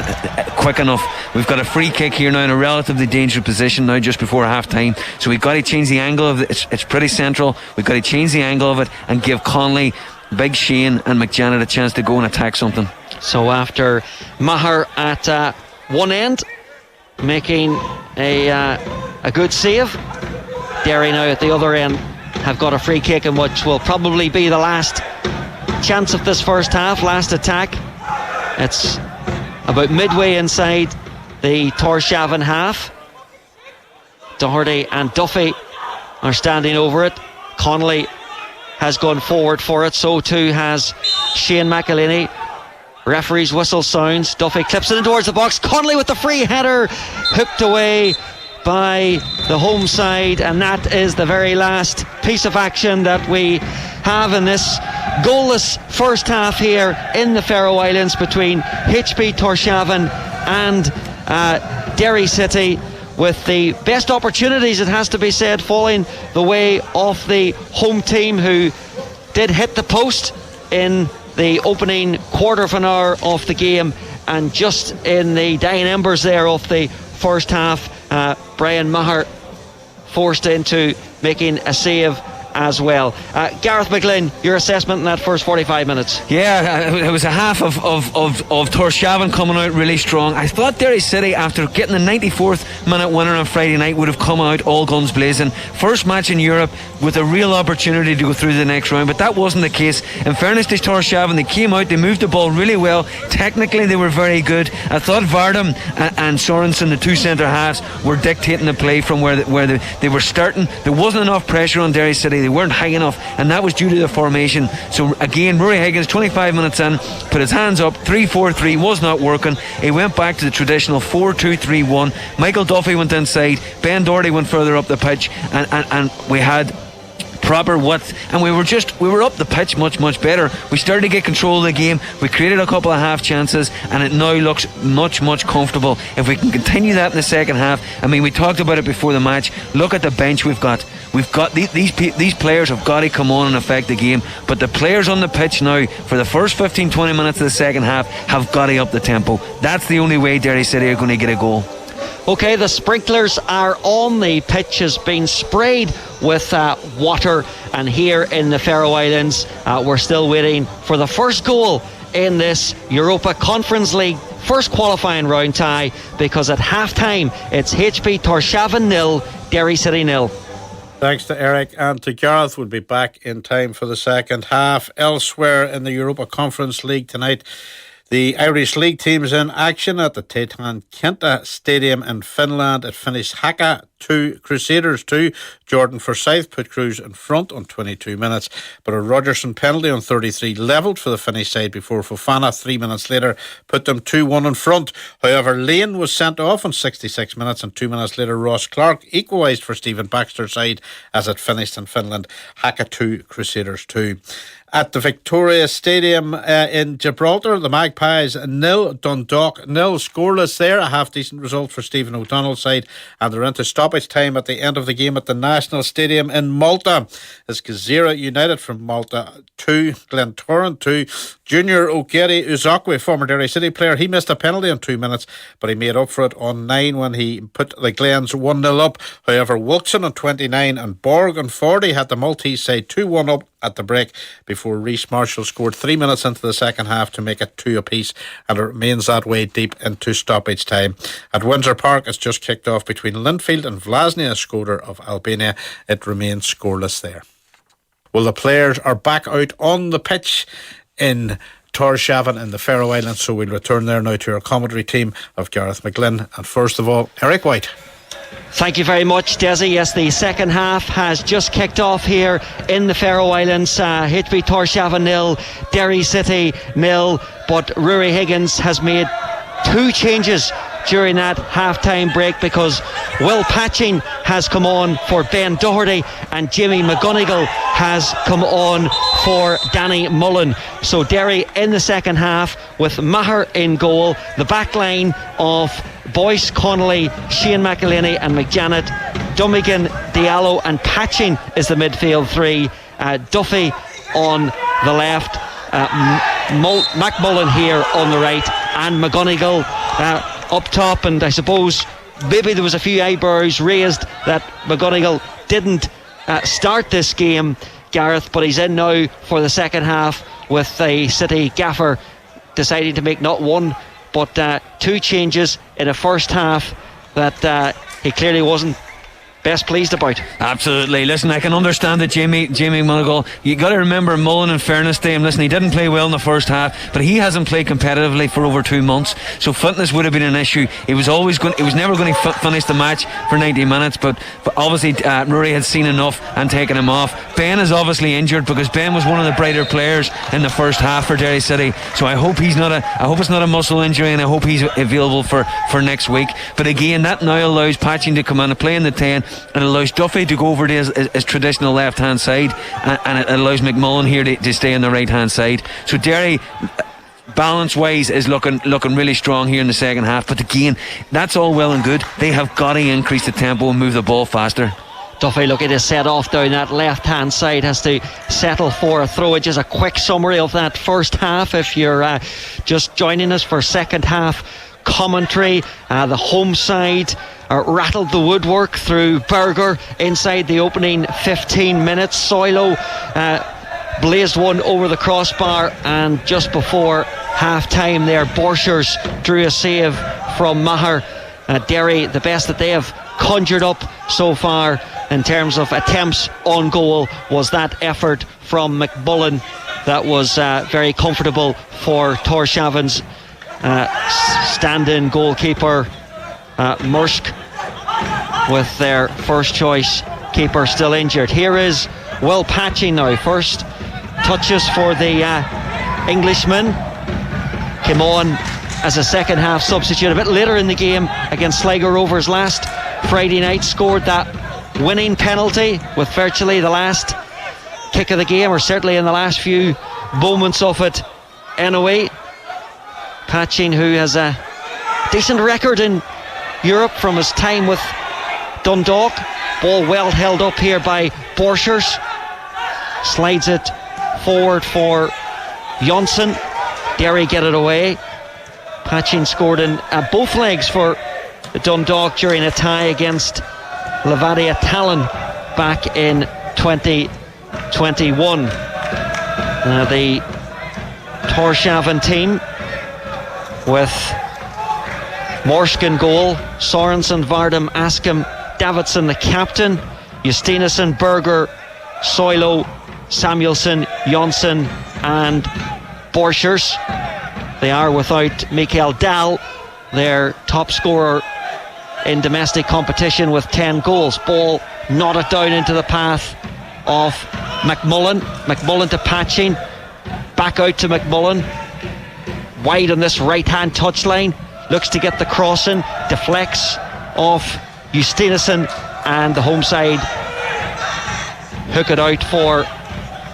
[SPEAKER 4] quick enough. We've got a free kick here now in a relatively dangerous position now just before half time, so we've got to change the angle of it. It's pretty central. We've got to change the angle of it and give Conley, Big Shane and McJanet a chance to go and attack something.
[SPEAKER 3] So after Maher at one end making a good save, Derry now at the other end have got a free kick, in which will probably be the last chance of this first half, last attack. It's about midway inside the Torshavn half. Doherty and Duffy are standing over it. Connolly has gone forward for it, so too has Shane McElhinney. Referee's whistle sounds. Duffy clips it in towards the box. Connolly with the free header, hooked away by the home side, and that is the very last piece of action that we have in this goalless first half here in the Faroe Islands between HB Torshavn and Derry City, with the best opportunities, it has to be said, falling the way of the home team, who did hit the post in the opening quarter of an hour of the game, and just in the dying embers there of the first half, Brian Maher forced into making a save as well. Gareth McGlynn, your assessment in that first 45 minutes?
[SPEAKER 4] Yeah, it was a half of Torshavn coming out really strong. I thought Derry City, after getting the 94th minute winner on Friday night, would have come out all guns blazing. First match in Europe with a real opportunity to go through the next round, but that wasn't the case. In fairness to Torshavn, they came out, they moved the ball really well. Technically they were very good. I thought Vardam and Sorensen, the two centre halves, were dictating the play from where they were starting. There wasn't enough pressure on Derry City. they weren't high enough, and that was due to the formation. So again, Rory Higgins, 25 minutes in, put his hands up. 3-4-3 was not working. He went back to the traditional 4-2-3-1. Michael Duffy went inside, Ben Doherty went further up the pitch, and we had proper width, and we were up the pitch much better. We started to get control of the game. We created a couple of half chances, and it now looks much comfortable. If we can continue that in the second half, I mean, we talked about it before the match. Look at the bench we've got. These players have got to come on and affect the game, but the players on the pitch now for the first 15-20 minutes of the second half have got to up the tempo. That's the only way Derry City are going to get a goal.
[SPEAKER 3] Okay, the sprinklers are on. The pitch has been sprayed with water, and here in the Faroe Islands we're still waiting for the first goal in this Europa Conference League first qualifying round tie, because at half time it's HP Torshavn 0, Derry City 0.
[SPEAKER 2] Thanks to Eric and to Gareth. We'll be back in time for the second half. Elsewhere in the Europa Conference League tonight, the Irish League team's in action at the Teitan Kenta Stadium in Finland. It finished Haka 2, Crusaders 2. Jordan Forsyth put Crews in front on 22 minutes, but a Rogerson penalty on 33 levelled for the Finnish side before Fofana 3 minutes later put them 2-1 in front. However, Lane was sent off on 66 minutes, and 2 minutes later Ross Clark equalised for Stephen Baxter's side as it finished in Finland. Haka 2, Crusaders 2. At the Victoria Stadium in Gibraltar, the Magpies 0, Dundalk 0, scoreless there. A half-decent result for Stephen O'Donnell's side, and they're into stoppage time at the end of the game at the National Stadium in Malta. It's Gezira United from Malta 2, Glentoran 2. Junior Ogeri Uzakwe, former Derry City player, he missed a penalty in 2 minutes, but he made up for it on 9 when he put the Glens 1-0 up. However, Wilkson on 29 and Borg on 40 had the Maltese side 2-1 up at the break before Reece Marshall scored 3 minutes into the second half to make it 2 apiece, and it remains that way deep into stoppage time. At Windsor Park, it's just kicked off between Linfield and Vlasnia Skoda of Albania. It remains scoreless there. Well, the players are back out on the pitch in Torshavn in the Faroe Islands, so we'll return there now to our commentary team of Gareth McGlynn and first of all Eric White.
[SPEAKER 3] Thank you very much, Desi. Yes, the second half has just kicked off here in the Faroe Islands. HB Torshavn 0, Derry City 0, but Rory Higgins has made 2 changes during that half-time break, because Will Patching has come on for Ben Doherty and Jamie McGonigal has come on for Danny Mullen. So Derry in the second half with Maher in goal, the back line of Boyce, Connolly, Shane McElhaney and McJanet, Dummigan, Diallo and Patching is the midfield 3, Duffy on the left, McMullen here on the right, and McGonigal up top. And I suppose maybe there was a few eyebrows raised that McGonigal didn't start this game, Gareth, but he's in now for the second half with the City gaffer deciding to make not 1 but 2 changes in a first half that he clearly wasn't best pleased about.
[SPEAKER 4] Absolutely. Listen, I can understand that Jamie McGonigal, you got to remember Mullen, in fairness to him, listen, he didn't play well in the first half, but he hasn't played competitively for over 2 months, so fitness would have been an issue. He was never going to finish the match for 90 minutes, but obviously Rory had seen enough and taken him off. Ben is obviously injured, because Ben was one of the brighter players in the first half for Derry City, so I hope it's not a muscle injury, and I hope he's available for next week. But again, that now allows Patching to come in and play in the 10, and allows Duffy to go over to his traditional left hand side, and it allows McMullen here to stay on the right hand side. So Derry, balance wise, is looking really strong here in the second half, but again, that's all well and good. They have got to increase the tempo and move the ball faster.
[SPEAKER 3] Duffy looking to set off down that left hand side, has to settle for a throw. Just a quick summary of that first half if you're just joining us for second half commentary. The home side rattled the woodwork through Berger inside the opening 15 minutes. Soilo blazed one over the crossbar, and just before half time there, Borchers drew a save from Maher. Derry, the best that they have conjured up so far in terms of attempts on goal was that effort from McMullen that was very comfortable for Torshavn's stand-in goalkeeper Mursk, with their first choice keeper still injured. Here is Will Patching now. First touches for the Englishman. Came on as a second half substitute a bit later in the game against Sligo Rovers last Friday night. Scored that winning penalty with virtually the last kick of the game, or certainly in the last few moments of it anyway. Patching, who has a decent record in Europe from his time with Dundalk. Ball well held up here by Borchers. Slides it forward for Jonsson. Derry get it away. Patching scored in both legs for Dundalk during a tie against Levadia Tallinn back in 2021. The Torshavn team with Morskin goal, Sorensen, Vardam, Askham, Davidson the captain, Justinason, Berger, Soilo, Samuelson, Jonsson and Borchers. They are without Mikael Dahl, their top scorer in domestic competition with 10 goals. Ball knotted down into the path of McMullen. McMullen to Patching. Back out to McMullen. Wide on this right-hand touchline. Looks to get the crossing. Deflects off Justinason, and the home side hook it out for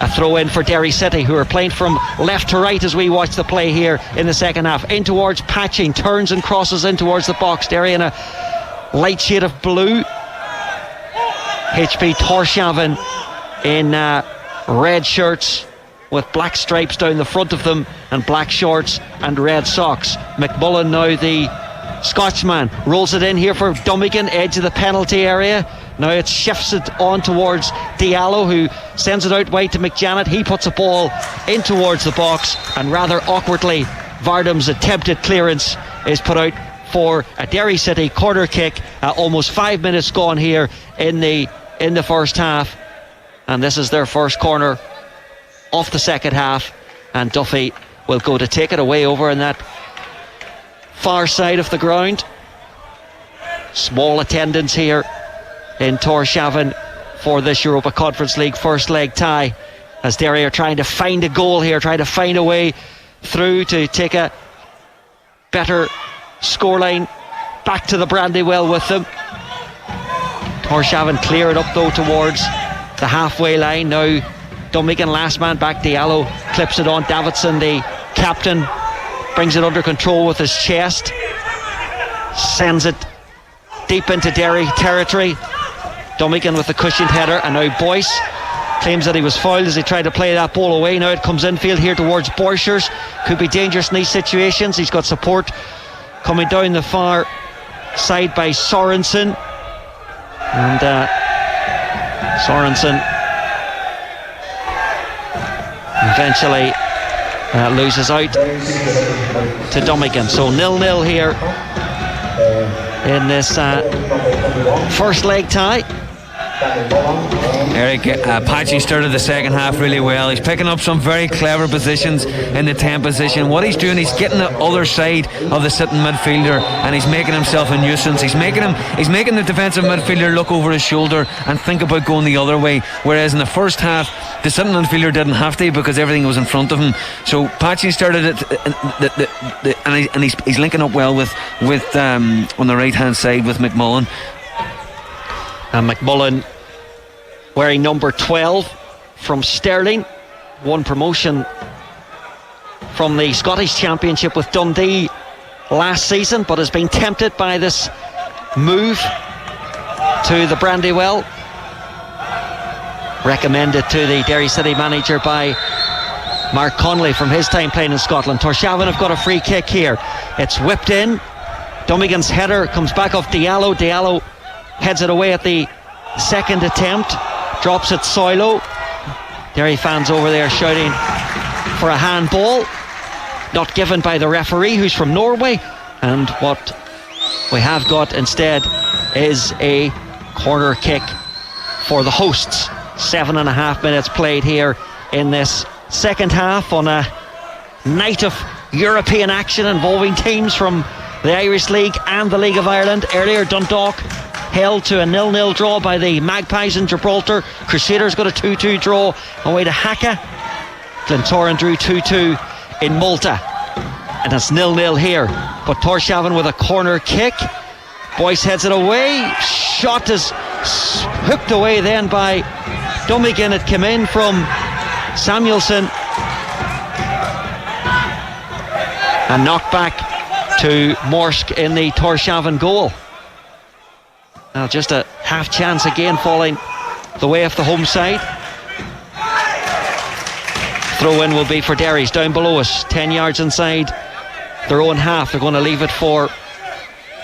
[SPEAKER 3] a throw in for Derry City, who are playing from left to right as we watch the play here in the second half. In towards Patching, turns and crosses in towards the box. Derry in a light shade of blue. HP Torshavn in red shirts with black stripes down the front of them and black shorts and red socks. McMullen now, the Scotchman, rolls it in here for Dummigan, edge of the penalty area. Now it shifts it on towards Diallo, who sends it out wide to McJanet. He puts a ball in towards the box, and rather awkwardly Vardam's attempted clearance is put out for a Derry City corner kick. Almost 5 minutes gone here in the first half, and this is their first corner off the second half, and Duffy will go to take it away over in that far side of the ground. Small attendance here in Torshavn for this Europa Conference League first leg tie, as Derry are trying to find a goal here, trying to find a way through to take a better scoreline back to the Brandywell with them. Torshavn clear it up though towards the halfway line. Now Dummigan, last man back. Diallo clips it on. Davidson, the captain, brings it under control with his chest, sends it deep into Derry territory. Dummigan with the cushioned header, and now Boyce claims that he was fouled as he tried to play that ball away. Now it comes infield here towards Borchers. Could be dangerous in these situations. He's got support coming down the far side by Sorensen, and Sorensen eventually loses out to Dummigan. So 0-0 here in this first leg tie.
[SPEAKER 4] Eric, Patching started the second half really well. He's picking up some very clever positions in the 10 position. What he's doing, he's getting the other side of the sitting midfielder, and he's making himself a nuisance. He's making the defensive midfielder look over his shoulder and think about going the other way, whereas in the first half the sitting midfielder didn't have to, because everything was in front of him. So Patching started it, and he's linking up well with on the right hand side with McMullen.
[SPEAKER 3] And McMullen, wearing number 12 from Stirling, won promotion from the Scottish Championship with Dundee last season, but has been tempted by this move to the Brandywell, recommended to the Derry City manager by Mark Connolly from his time playing in Scotland. Torshavn have got a free kick here. It's whipped in. Dummigan's header comes back off Diallo. Diallo heads it away at the second attempt, drops it Soilo. Derry fans over there shouting for a handball, not given by the referee, who's from Norway, and what we have got instead is a corner kick for the hosts. 7.5 minutes played here in this second half on a night of European action involving teams from the Irish League and the League of Ireland. Earlier Dundalk held to a 0-0 draw by the Magpies in Gibraltar. Crusaders got a 2-2 draw away to Haka. Glentoran drew 2-2 in Malta, and it's 0-0 here. But Torshavn with a corner kick. Boyce heads it away. Shot is hooked away then by Dummigan. It came in from Samuelson and knocked back to Morsk in the Torshavn goal. Now just a half chance again, falling the way of the home side. Throw in will be for Derry's down below us, 10 yards inside their own half. They're going to leave it for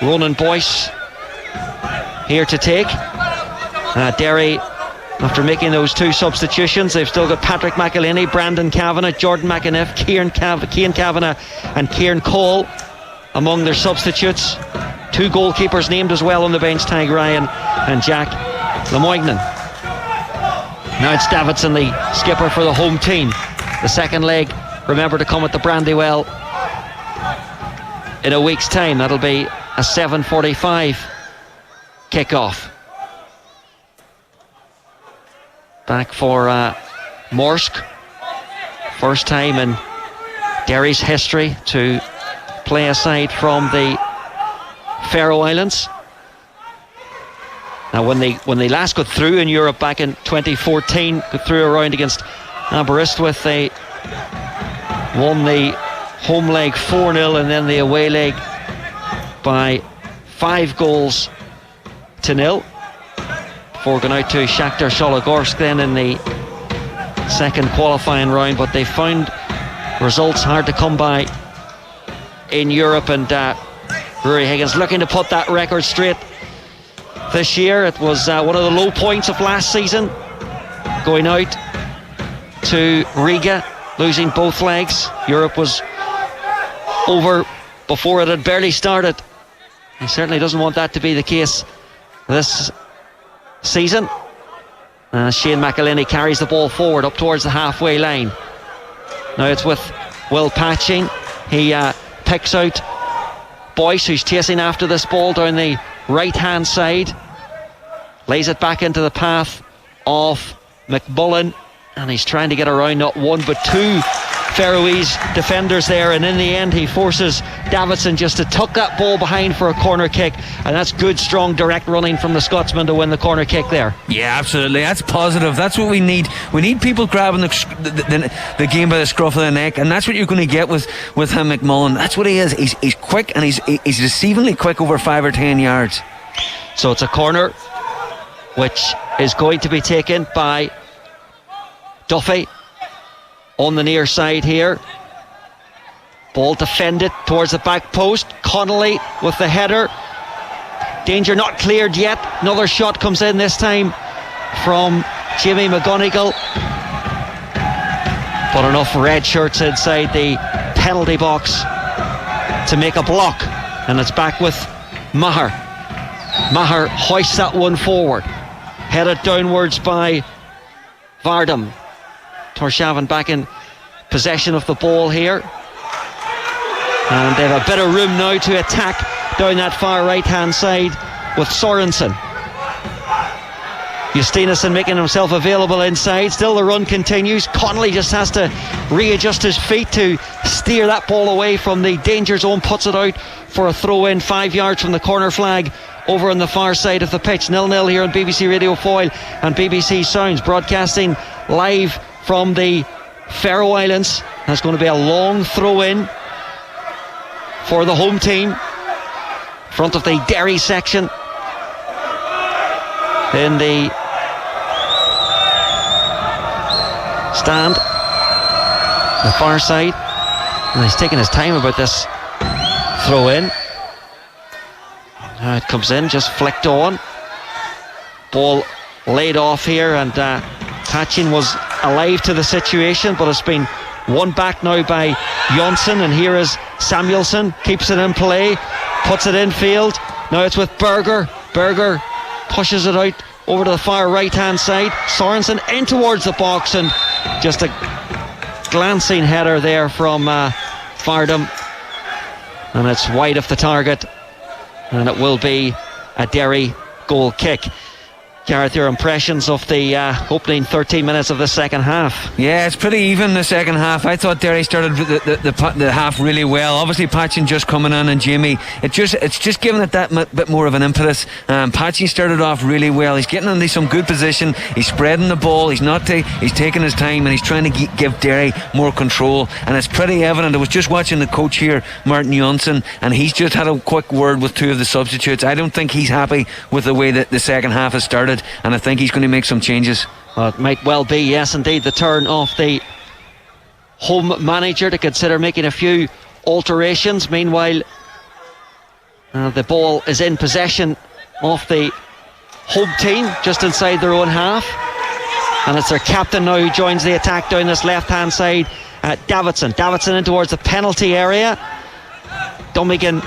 [SPEAKER 3] Ronan Boyce here to take. Derry, after making those 2 substitutions, they've still got Patrick McElhinney, Brandon Kavanagh, Jordan McAniff, Cian Kavanagh and Kieran Cole among their substitutes. 2 goalkeepers named as well on the bench, Tag Ryan and Jack Lemoignan. Now it's Davidson, the skipper for the home team. The second leg, remember, to come at the Brandywell in a week's time. That'll be a 7:45 kick-off. Back for Morsk. First time in Derry's history to play aside from the Faroe Islands. Now when they last got through in Europe back in 2014, got through a round against Aberystwyth, they won the home leg 4-0 and then the away leg by 5-0 before going out to Shakhtar Sologorsk then in the second qualifying round. But they found results hard to come by in Europe, and Rory Higgins looking to put that record straight this year. It was one of the low points of last season, going out to Riga, losing both legs. Europe was over before it had barely started. He certainly doesn't want that to be the case this season. Shane McElhinney carries the ball forward up towards the halfway line. Now it's with Will Patching. He picks out Boyce, who's chasing after this ball down the right hand side, lays it back into the path of McMullen, and he's trying to get around not one but 2 Faroese defenders there, and in the end he forces Davidson just to tuck that ball behind for a corner kick, and that's good, strong, direct running from the Scotsman to win the corner kick there.
[SPEAKER 4] Yeah, absolutely. That's positive. That's what we need. We need people grabbing the game by the scruff of the neck, and that's what you're going to get with him, McMullen. That's what he is. He's quick, and he's deceivingly quick over 5 or 10 yards.
[SPEAKER 3] So it's a corner which is going to be taken by Duffy on the near side here. Ball defended towards the back post. Connolly with the header. Danger not cleared yet. Another shot comes in, this time from Jimmy McGonigal. But enough red shirts inside the penalty box to make a block, and it's back with Maher. Maher hoists that one forward, headed downwards by Vardam. Torshavn back in possession of the ball here, and they have a bit of room now to attack down that far right hand side with Sorensen. Justinason making himself available inside. Still the run continues. Connolly just has to readjust his feet to steer that ball away from the danger zone. Puts it out for a throw in 5 yards from the corner flag over on the far side of the pitch. 0-0 here on BBC Radio Foyle and BBC Sounds, broadcasting live from the Faroe Islands. That's going to be a long throw in for the home team, front of the Derry section in the stand, the far side, and he's taking his time about this throw in. Now it comes in, just flicked on, ball laid off here, and Patchin was alive to the situation, but it's been won back now by Jonsson, and here is Samuelson, keeps it in play, puts it in field. Now it's with Berger. Berger pushes it out over to the far right hand side. Sorensen in towards the box, and just a glancing header there from Vardam, and it's wide of the target, and it will be a Derry goal kick. Gareth, your impressions of the opening 13 minutes of the second half?
[SPEAKER 4] Yeah, it's pretty even the second half. I thought Derry started the half really well. Obviously, Patchin just coming in, and Jamie, it's just giving it that bit more of an impetus. Patchin started off really well. He's getting into some good position. He's spreading the ball. He's taking his time, and he's trying to give Derry more control. And it's pretty evident. I was just watching the coach here, Martin Johnson, and he's just had a quick word with two of the substitutes. I don't think he's happy with the way that the second half has started, and I think he's going to make some changes.
[SPEAKER 3] Well, it might well be, yes indeed, the turn of the home manager to consider making a few alterations. Meanwhile, the ball is in possession of the home team, just inside their own half, and it's their captain now who joins the attack down this left hand side. Davidson in towards the penalty area. Dummigan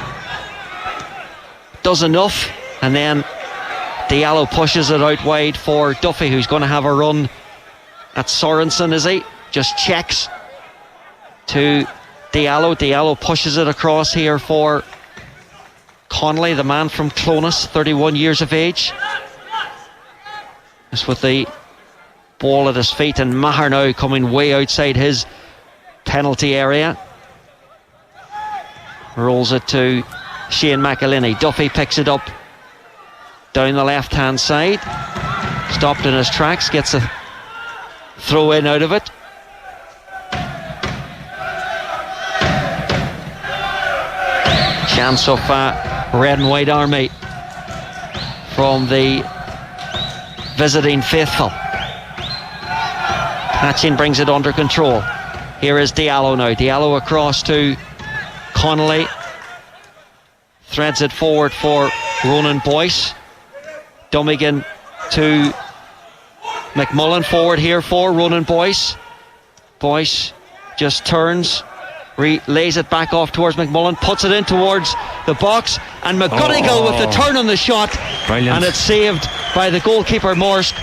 [SPEAKER 3] does enough, and then Diallo pushes it out wide for Duffy, who's going to have a run at Sorensen, is he? Just checks to Diallo. Diallo pushes it across here for Connolly, the man from Clonus, 31 years of age. Just with the ball at his feet, and Maher now coming way outside his penalty area. Rolls it to Shane McElhinney. Duffy picks it up down the left hand side, stopped in his tracks, gets a throw in out of it. Chance of red and white army from the visiting faithful. Patchin brings it under control. Here is Diallo now. Diallo across to Connolly, threads it forward for Ronan Boyce. Dummigan to McMullen, forward here for Ronan Boyce. Boyce just turns, lays it back off towards McMullen, puts it in towards the box, and McGonigal with the turn on the shot. Brilliant. And it's saved by the goalkeeper Morsk.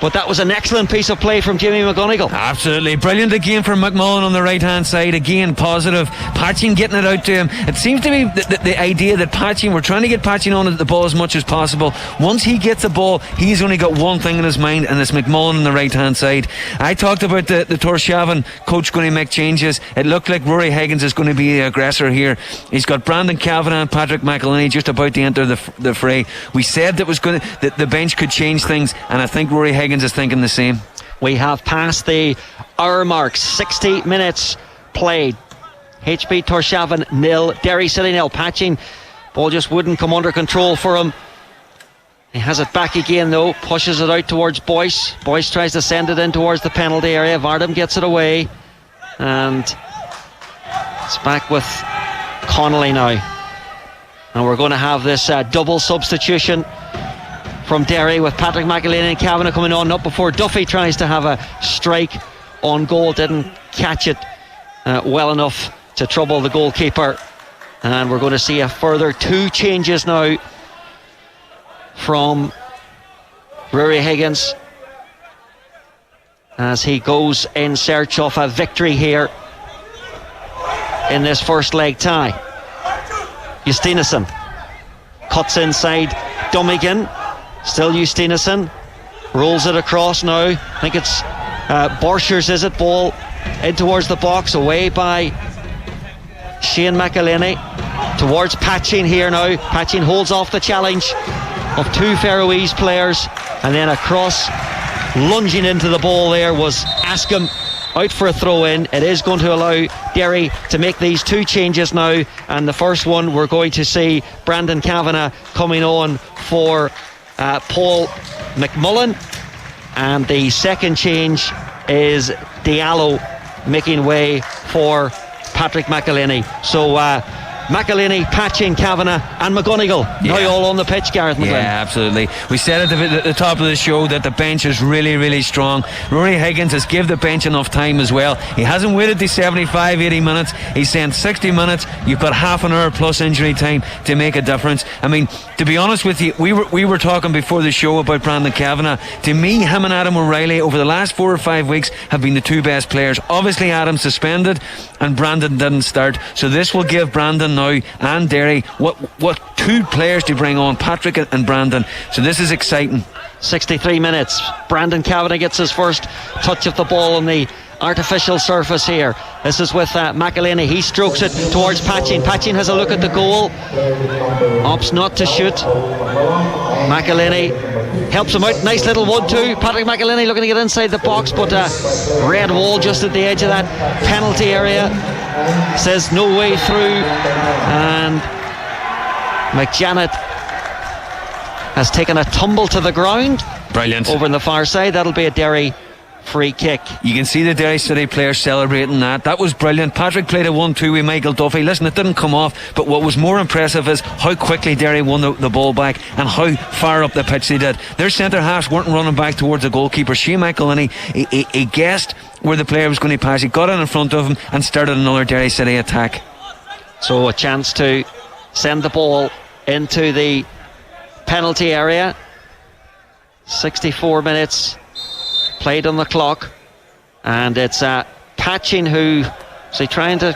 [SPEAKER 3] But that was an excellent piece of play from Jimmy McGonigal.
[SPEAKER 4] Absolutely brilliant again from McMullen on the right hand side. Again, positive. Patchin getting it out to him. It seems to be the idea that Patchin, we're trying to get Patchin on the ball as much as possible. Once he gets the ball, he's only got one thing in his mind, and it's McMullen on the right hand side. I talked about the Torshavn coach going to make changes. It looked like Rory Higgins is going to be the aggressor here. He's got Brandon Kavanagh and Patrick McElhinney just about to enter the fray. We said that the bench could change things, and I think Rory Higgins is thinking the same.
[SPEAKER 3] We have passed the hour mark. 60 minutes played. HB Torshavn 0, Derry City 0. Patchin, ball just wouldn't come under control for him. He has it back again though, pushes it out towards Boyce. Boyce tries to send it in towards the penalty area. Vardam gets it away, and it's back with Connolly now. And we're going to have this double substitution from Derry, with Patrick McElhinney and Kavanagh coming on up before Duffy tries to have a strike on goal. Didn't catch it well enough to trouble the goalkeeper. And we're going to see a further two changes now from Rory Higgins as he goes in search of a victory here in this first leg tie. Justinason cuts inside Dummigan. Still Justinason, rolls it across now. I think it's Borchers, is it? Ball in towards the box, away by Shane McElhinney. Towards Patchin here now. Patchin holds off the challenge of two Faroese players, and then across, lunging into the ball there was Askham, out for a throw in. It is going to allow Derry to make these two changes now, and the first one we're going to see Brandon Kavanagh coming on for Paul McMullen, and the second change is Diallo making way for Patrick McElhinney. So McElhinney, Patchin, Kavanagh and McGonigal now all on the pitch, Gareth McGlynn.
[SPEAKER 4] Yeah, absolutely. We said at the top of the show that the bench is really, really strong. Rory Higgins has given the bench enough time as well. He hasn't waited the 75-80 minutes. He's saying 60 minutes. You've got half an hour plus injury time to make a difference. I mean, to be honest with you, we were talking before the show about Brandon Kavanagh. To me, him and Adam O'Reilly over the last 4 or 5 weeks have been the two best players. Obviously Adam suspended and Brandon didn't start, so this will give Brandon now and Derry what two players to bring on, Patrick and Brandon. So this is exciting.
[SPEAKER 3] 63 minutes. Brandon Kavanagh gets his first touch of the ball on the artificial surface here. This is with McElhinney. He strokes it towards Patchin. Patchin has a look at the goal, opts not to shoot. McElhinney helps him out. Nice little 1-2. Patrick McElhinney looking to get inside the box, but red wall just at the edge of that penalty area says no way through, and McJanet has taken a tumble to the ground.
[SPEAKER 4] Brilliant.
[SPEAKER 3] Over on the far side. That'll be a Derry free kick.
[SPEAKER 4] You can see the Derry City players celebrating that. That was brilliant. Patrick played a 1-2 with Michael Duffy. Listen, it didn't come off, but what was more impressive is how quickly Derry won the ball back and how far up the pitch they did. Their centre halves weren't running back towards the goalkeeper. Shane McElhinney, he guessed where the player was going to pass. He got in front of him and started another Derry City attack.
[SPEAKER 3] So a chance to send the ball into the penalty area. 64 minutes played on the clock, and it's Patchin who is trying to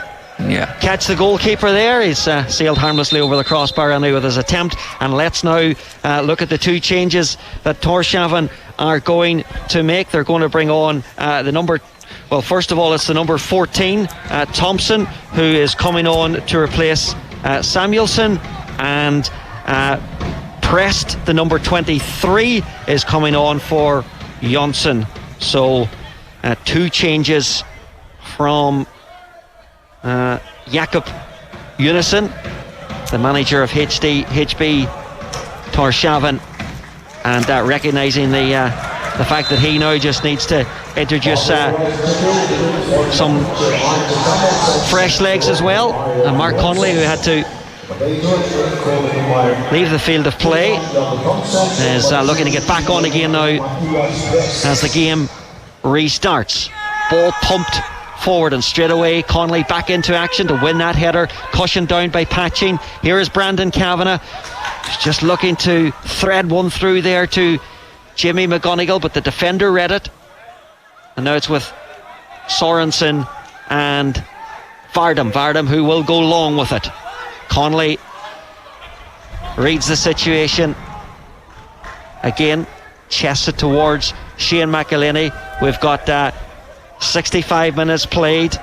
[SPEAKER 3] catch the goalkeeper there. He's sailed harmlessly over the crossbar anyway with his attempt. And let's now look at the two changes that Torshavn are going to make. They're going to bring on the number, well, first of all, it's the number 14, Thompson, who is coming on to replace Samuelson, and Prest, the number 23, is coming on for Jonsson. So two changes from Jakob Unison, the manager of HB Torshavn, and recognising the fact that he now just needs to introduce some fresh legs as well. And Mark Connolly, who had to leave the field of play, is looking to get back on again now as the game restarts. Ball pumped forward, and straight away Connolly back into action to win that header, cushioned down by Patchin. Here is Brandon Kavanagh, just looking to thread one through there to Jimmy McGonigal, but the defender read it, and now it's with Sorensen and Vardam, who will go long with it. Connolly reads the situation again, chests it towards Shane McElhinney. We've got 65 minutes played.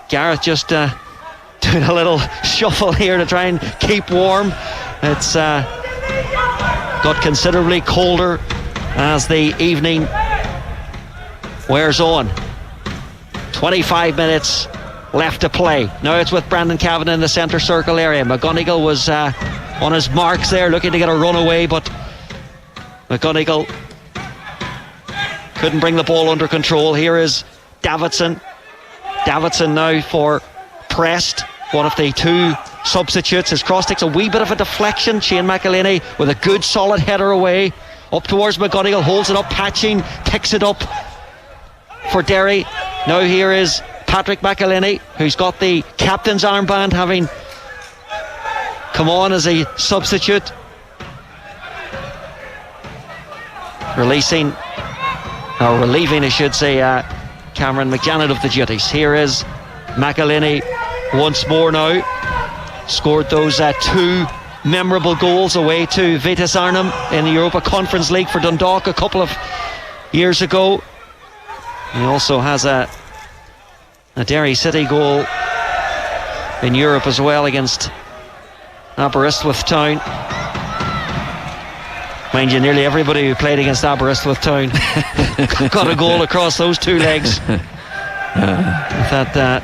[SPEAKER 3] Gareth just doing a little shuffle here to try and keep warm. It's got considerably colder as the evening wears on. 25 minutes left to play. Now it's with Brandon Kavanagh in the centre circle area. McGonigal was on his marks there, looking to get a run away, but McGonigal couldn't bring the ball under control. Here is Davidson now for Prest, one of the two substitutes. His cross takes a wee bit of a deflection. Shane McElhinney with a good solid header away, up towards McGonigal, holds it up. Patching picks it up for Derry. Now here is Patrick McElhinney, who's got the captain's armband, having come on as a substitute, relieving, I should say, Cameron McJanet of the duties. Here is McElhinney once more now. Scored those two memorable goals away to Vitus Arnhem in the Europa Conference League for Dundalk a couple of years ago. He also has a Derry City goal in Europe as well against Aberystwyth Town. Mind you, nearly everybody who played against Aberystwyth Town got a goal across those two legs with that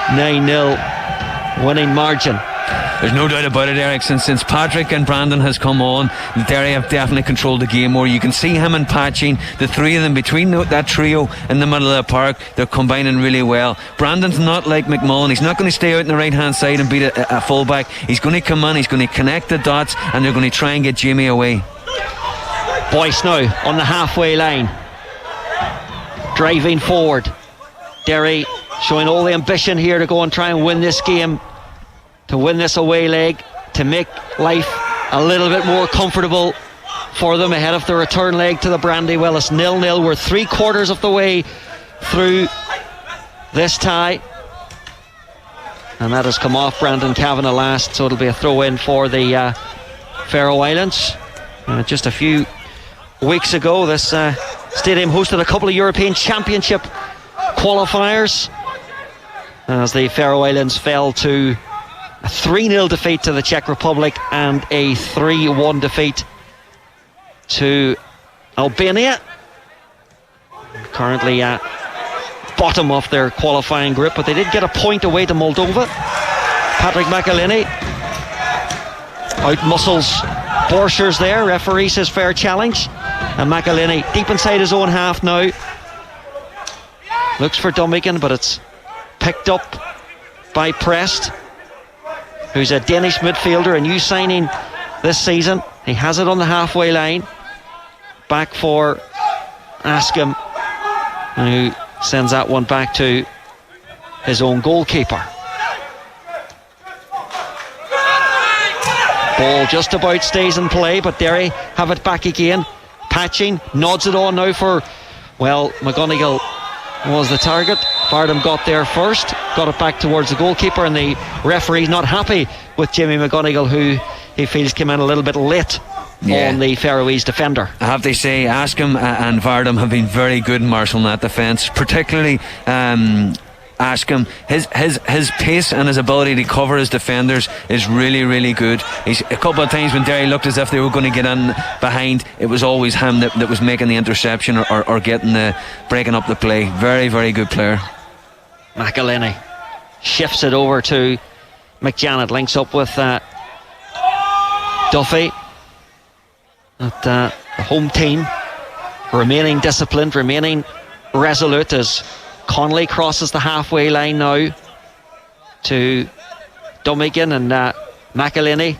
[SPEAKER 3] 9-0 winning margin.
[SPEAKER 4] There's no doubt about it, Eric. Since Patrick and Brandon has come on, Derry have definitely controlled the game more. You can see him and Patching, the three of them between that trio in the middle of the park. They're combining really well. Brandon's not like McMullen. He's not going to stay out on the right hand side and beat a fullback. He's going to come in, he's going to connect the dots, and they're going to try and get Jamie away.
[SPEAKER 3] Boyce now on the halfway line, driving forward. Derry showing all the ambition here to go and try and win this game, to win this away leg, to make life a little bit more comfortable for them ahead of the return leg to the Brandywell. It's 0-0. We're 3/4 of the way through this tie. and that has come off Brandon Kavanagh last, so it'll be a throw in for the Faroe Islands. Just a few weeks ago, this stadium hosted a couple of European Championship qualifiers as the Faroe Islands fell to a 3-0 defeat to the Czech Republic and a 3-1 defeat to Albania. Currently at bottom of their qualifying group, but they did get a point away to Moldova. Patrick McElhinney out-muscles Borchers there. Referee says fair challenge, and McElhinney deep inside his own half now. Looks for Dummigan, but it's picked up by Prest, who's a Danish midfielder, a new signing this season. He has it on the halfway line. Back for Askham, who sends that one back to his own goalkeeper. Ball just about stays in play, but Derry have it back again. Patching, nods it on now for, well, McGonigal was the target. Bardham got there first, got it back towards the goalkeeper, and the referee's not happy with Jimmy McGonigal, who he feels came in a little bit late on the Faroese defender. I
[SPEAKER 4] have to say, Askham and Bardham have been very good in marshalling that defence, particularly Askham. His pace and his ability to cover his defenders is really, really good. He's a couple of times when Derry looked as if they were going to get in behind, it was always him that was making the interception or getting the breaking up the play. Very, very good player.
[SPEAKER 3] McElhinney shifts it over to McJanet, links up with Duffy. At the home team remaining disciplined, remaining resolute, as Connolly crosses the halfway line now to Dummigan, and McElhinney,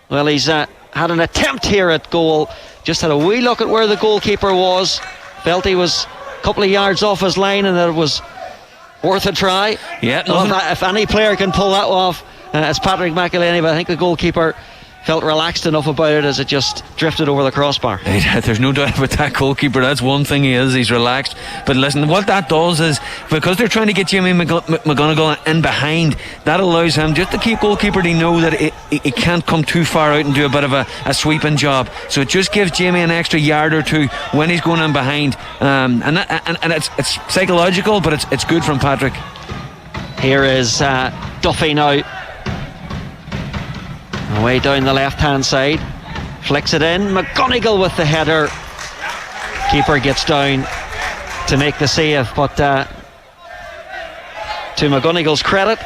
[SPEAKER 3] well, he's had an attempt here at goal, just had a wee look at where the goalkeeper was, felt he was a couple of yards off his line and that it was worth a try. If any player can pull that off, it's Patrick McElhinney, but I think the goalkeeper felt relaxed enough about it as it just drifted over the crossbar.
[SPEAKER 4] There's no doubt about that goalkeeper. That's one thing he's relaxed. But listen, what that does is, because they're trying to get Jimmy McGonigal in behind, that allows him just to keep goalkeeper to know that he can't come too far out and do a bit of a sweeping job. So it just gives Jimmy an extra yard or two when he's going in behind, and it's psychological, but it's good from Patrick.
[SPEAKER 3] Here is Duffy now, away down the left hand side, flicks it in. McGonigal with the header. Keeper gets down to make the save, but to McGonigal's credit,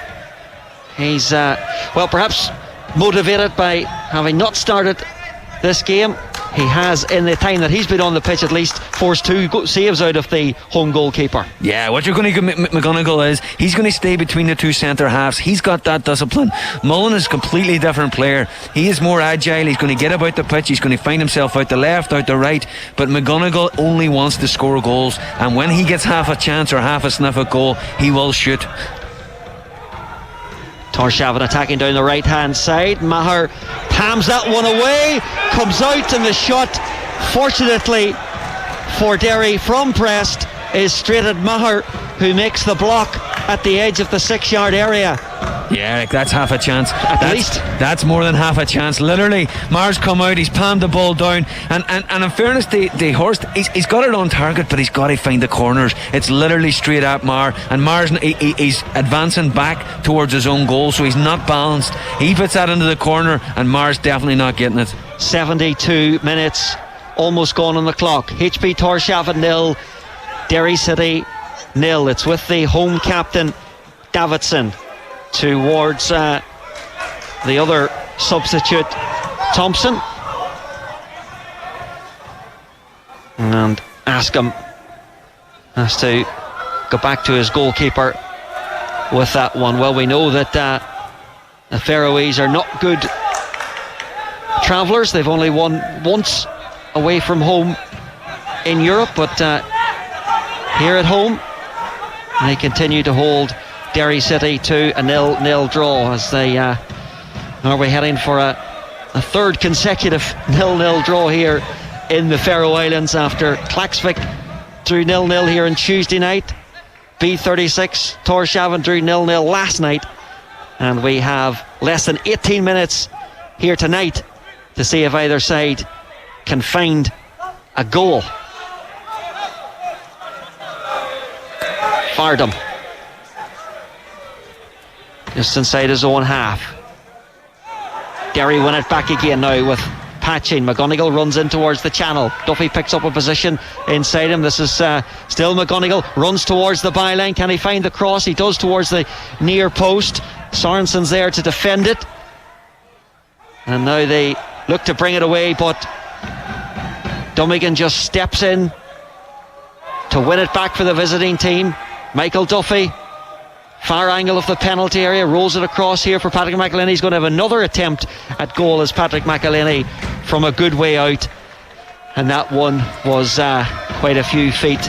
[SPEAKER 3] he's perhaps motivated by having not started this game. He has, in the time that he's been on the pitch, at least forced 2 saves out of the home goalkeeper. Yeah,
[SPEAKER 4] what you're going to give McGonigal is he's going to stay between the 2 centre halves. He's got that discipline. Mullen is a completely different player. He is more agile. He's going to get about the pitch. He's going to find himself out the left, out the right. But McGonigal only wants to score goals, and when he gets half a chance or half a sniff at goal, he will shoot.
[SPEAKER 3] Torshavn attacking down the right hand side. Maher palms that one away, comes out, and the shot, fortunately for Derry from Prest, is straight at Maher, who makes the block at the edge of the 6-yard area.
[SPEAKER 4] Yeah, that's half a chance.
[SPEAKER 3] At least
[SPEAKER 4] that's more than half a chance. Literally, Maher's come out, he's palmed the ball down, and in fairness to Horst, he's got it on target, but he's got to find the corners. It's literally straight at Maher, and Maher's he's advancing back towards his own goal, so he's not balanced. He puts that into the corner, and Maher's definitely not getting it.
[SPEAKER 3] 72 minutes almost gone on the clock. HP Torshavn 0, Derry City 0. It's with the home captain Davidson towards the other substitute, Thompson, and Askham has to go back to his goalkeeper with that one. Well, we know that the Faroese are not good travellers. They've only won once away from home in Europe, but here at home they continue to hold Derry City to a 0-0 draw, as they are we heading for a third consecutive 0-0 draw here in the Faroe Islands after Klaksvik drew 0-0 here on Tuesday night. B36 Torshavn drew 0-0 last night And we have less than 18 minutes here tonight to see if either side can find a goal. Fardham just inside his own half. Derry win it back again now with patching. McGonigal runs in towards the channel. Duffy picks up a position inside him. This is still McGonigal, runs towards the byline. Can he find the cross? He does, towards the near post. Sorensen's there to defend it, and now they look to bring it away, but Dummigan just steps in to win it back for the visiting team. Michael Duffy, far angle of the penalty area, rolls it across here for Patrick McElhinney. He's going to have another attempt at goal as Patrick McElhinney from a good way out, and that one was quite a few feet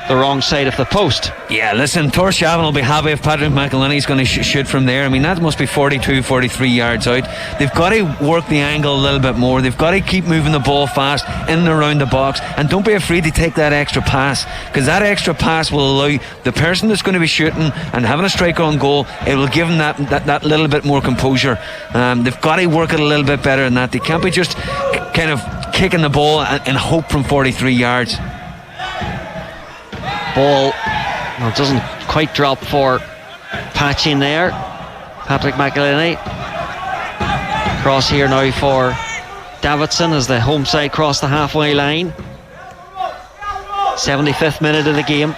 [SPEAKER 3] the wrong side of the post.
[SPEAKER 4] Yeah, listen, Torshavn will be happy if Patrick McElhinney's going to shoot from there. I mean, that must be 42, 43 yards out. They've got to work the angle a little bit more. They've got to keep moving the ball fast in and around the box, and don't be afraid to take that extra pass, because that extra pass will allow the person that's going to be shooting and having a strike on goal, it will give them that little bit more composure. They've got to work it a little bit better than that. They can't be just kind of kicking the ball and hope from 43 yards.
[SPEAKER 3] Ball doesn't quite drop for patching there. Patrick McElhinney. Cross here now for Davidson as the home side cross the halfway line. 75th minute of the game.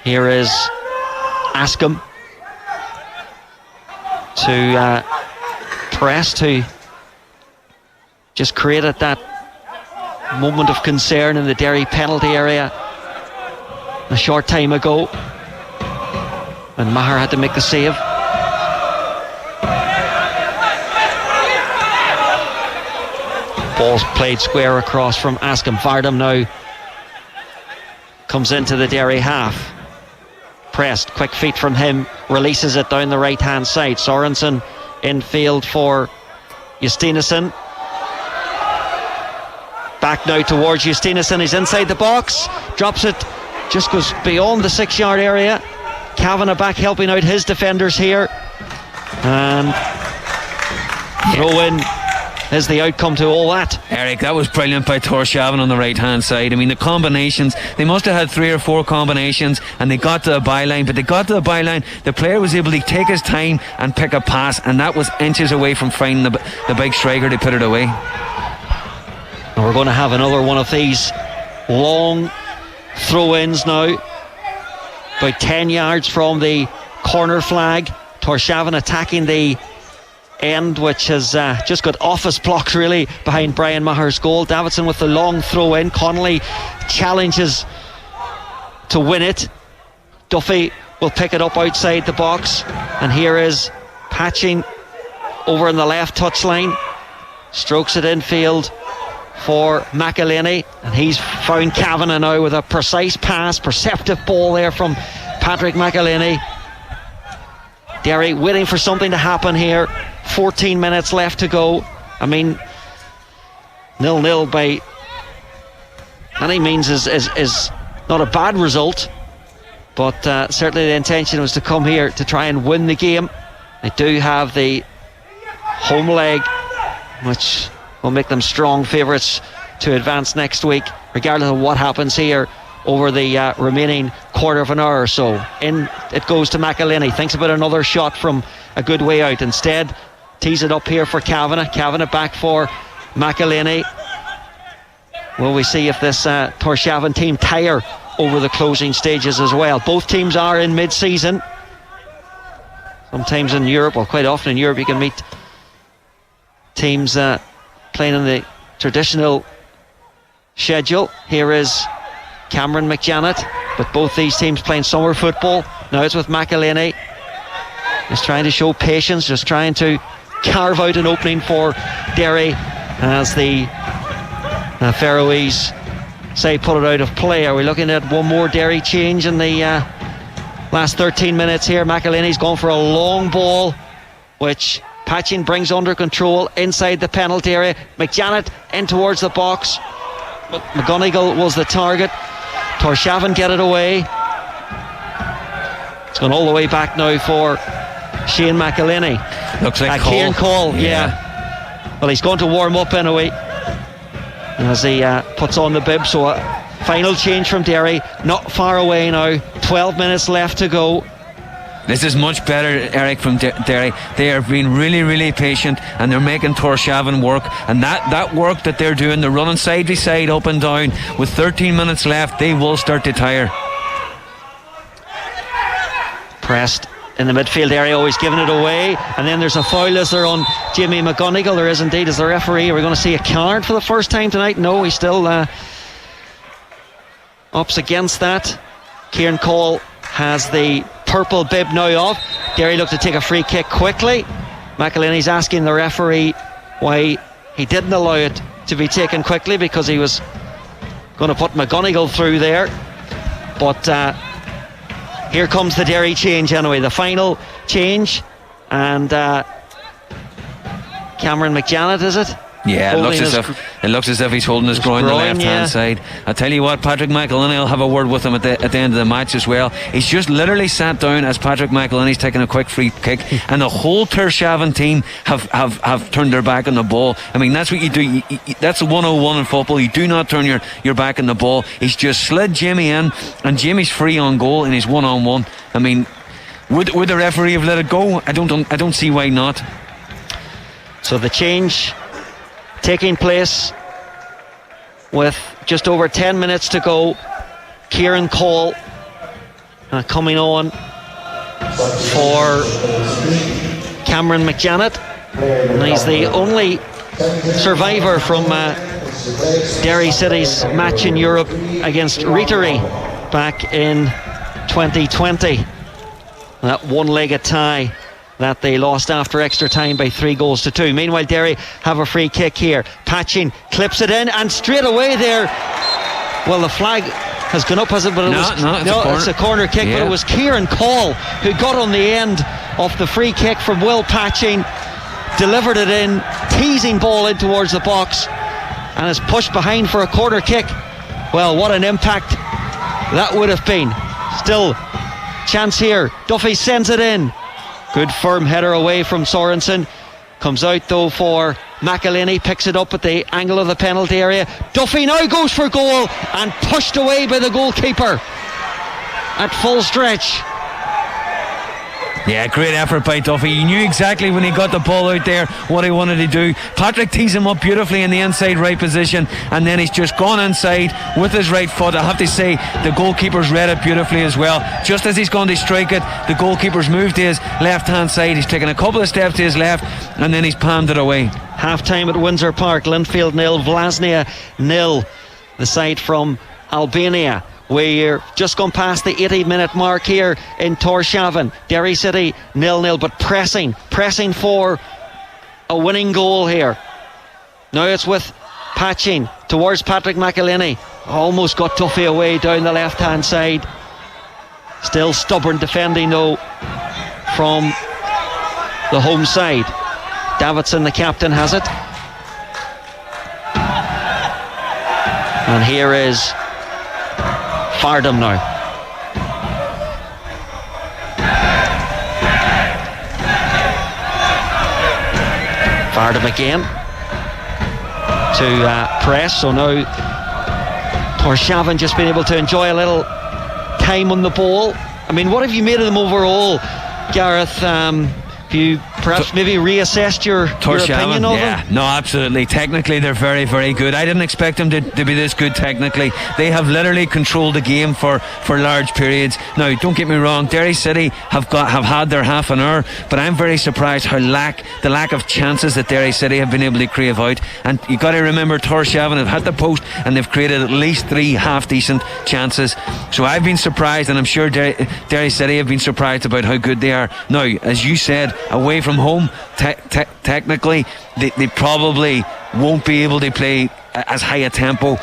[SPEAKER 3] Here is Askham to press, to just created that moment of concern in the Derry penalty area a short time ago, and Maher had to make the save. Ball's played square across from Askham. Fardham now comes into the Derry half. Pressed, quick feet from him, releases it down the right hand side. Sorensen infield for Justinason. Back now towards Justinason. He's inside the box, drops it, just goes beyond the 6 yard area. Kavanagh back helping out his defenders here, and throw in is the outcome to all that.
[SPEAKER 4] Eric, that was brilliant by Torshavn on the right hand side. I mean, the combinations, they must have had 3 or 4 combinations, and they got to the byline, but they got to the byline, the player was able to take his time and pick a pass, and that was inches away from finding the big striker to put it away.
[SPEAKER 3] And we're going to have another one of these long throw-ins now, about 10 yards from the corner flag. Torshavn attacking the end, which has just got office blocks really behind Brian Maher's goal. Davidson with the long throw-in. Connolly challenges to win it. Duffy will pick it up outside the box, and here is Patching over in the left touchline, strokes it infield for McElhinney, and he's found Kavanagh now with a precise pass, perceptive ball there from Patrick McElhinney. Derry waiting for something to happen here. 14 minutes left to go. I mean, 0-0 by any means is not a bad result, but certainly the intention was to come here to try and win the game. They do have the home leg, which will make them strong favourites to advance next week, regardless of what happens here over the remaining quarter of an hour or so. In it goes to McElhinney, thinks about another shot from a good way out. Instead, tees it up here for Kavanagh. Kavanagh back for McElhinney. Will we see if this Torshavn team tire over the closing stages as well? Both teams are in mid-season. Sometimes in Europe, or quite often in Europe, you can meet teams playing in the traditional schedule. Here is Cameron McJanet, but both these teams playing summer football. Now it's with McElhinney, just trying to show patience, just trying to carve out an opening for Derry as the Faroese say put it out of play. Are we looking at one more Derry change in the last 13 minutes here? McElhinney's gone for a long ball, which Patching brings under control inside the penalty area. McJanet in towards the box. McGonigal was the target. Torshavn get it away. It's gone all the way back now for Shane McElhinney.
[SPEAKER 4] Looks like
[SPEAKER 3] Kieran Cole, yeah. Well, he's going to warm up anyway as he puts on the bib. So a final change from Derry, not far away now. 12 minutes left to go.
[SPEAKER 4] This is much better, Eric, from Derry. They are being really, really patient, and they're making Torshavn work. And that work that they're doing, they're running side by side, up and down. With 13 minutes left, they will start to tire.
[SPEAKER 3] Pressed in the midfield area, always giving it away, and then there's a foul, is there, on Jamie McGonigal? There is indeed. As the referee, are we going to see a card for the first time tonight? No, he's still ups against that. Kieran Cole has the purple bib now off. Derry look to take a free kick quickly. McElhinney's asking the referee why he didn't allow it to be taken quickly, because he was going to put McGonigal through there. But here comes the Derry change anyway, the final change, and Cameron McJanet, is it?
[SPEAKER 4] Yeah, it looks as if he's holding his groin on the left hand side. I tell you what, Patrick McElhinney will have a word with him at the end of the match as well. He's just literally sat down as Patrick McElhinney's taking a quick free kick, and the whole Torshavn team have turned their back on the ball. I mean, that's what you do. That's a 101 in football. You do not turn your back on the ball. He's just slid Jamie in, and Jamie's free on goal, and he's 1-on-1. I mean, would the referee have let it go? I don't see why not.
[SPEAKER 3] So the change taking place with just over 10 minutes to go. Kieran Cole coming on for Cameron McJanet, and he's the only survivor from Derry City's match in Europe against Rotary back in 2020. That one-legged tie that they lost after extra time by 3-2. Meanwhile, Derry have a free kick here. Patching clips it in, and straight away there, well, the flag has gone up, has it? But it's a corner kick. Yeah. But it was Kieran Cole who got on the end of the free kick from Will Patching, delivered it in, teasing ball in towards the box, and is pushed behind for a corner kick. Well, what an impact that would have been. Still chance here. Duffy sends it in. Good firm header away from Sorensen. Comes out though for McElhinney, picks it up at the angle of the penalty area. Duffy now goes for goal, and pushed away by the goalkeeper at full stretch.
[SPEAKER 4] Yeah, great effort by Duffy. He knew exactly when he got the ball out there what he wanted to do. Patrick tees him up beautifully in the inside right position, and then he's just gone inside with his right foot. I have to say, the goalkeeper's read it beautifully as well. Just as he's gone to strike it, the goalkeeper's moved to his left hand side. He's taken a couple of steps to his left, and then he's palmed it away.
[SPEAKER 3] Half time at Windsor Park. Linfield 0, Vlasnia 0. The side from Albania. We're just gone past the 80-minute mark here in Torshavn. Derry City 0-0, but pressing for a winning goal here. Now it's with Patching towards Patrick McElhinney. Almost got Duffy away down the left-hand side. Still stubborn defending though from the home side. Davidson, the captain, has it. And here is Fardham now. Fardham again to press. So now Torshavn just been able to enjoy a little time on the ball. I mean, what have you made of them overall, Gareth? Have you perhaps maybe reassessed your opinion of them?
[SPEAKER 4] No, absolutely. Technically, they're very, very good. I didn't expect them to be this good technically. They have literally controlled the game for large periods. Now, don't get me wrong, Derry City have had their half an hour, but I'm very surprised how the lack of chances that Derry City have been able to crave out. And you've got to remember, Torshavn have had the post, and they've created at least 3 half-decent chances. So I've been surprised, and I'm sure Derry City have been surprised about how good they are. Now, as you said, away from home, technically they probably won't be able to play as high a tempo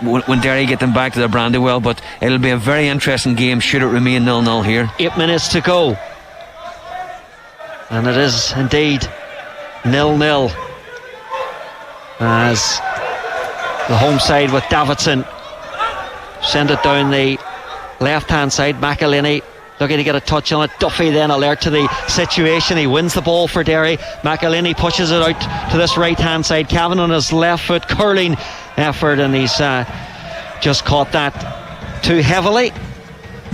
[SPEAKER 4] when Derry get them back to their Brandywell, but it'll be a very interesting game should it remain 0-0 here.
[SPEAKER 3] 8 minutes to go, and it is indeed 0-0 as the home side with Davidson send it down the left hand side. McElhinney looking to get a touch on it. Duffy then alert to the situation. He wins the ball for Derry. McElhinney pushes it out to this right hand side. Cavan on his left foot, curling effort, and he's just caught that too heavily.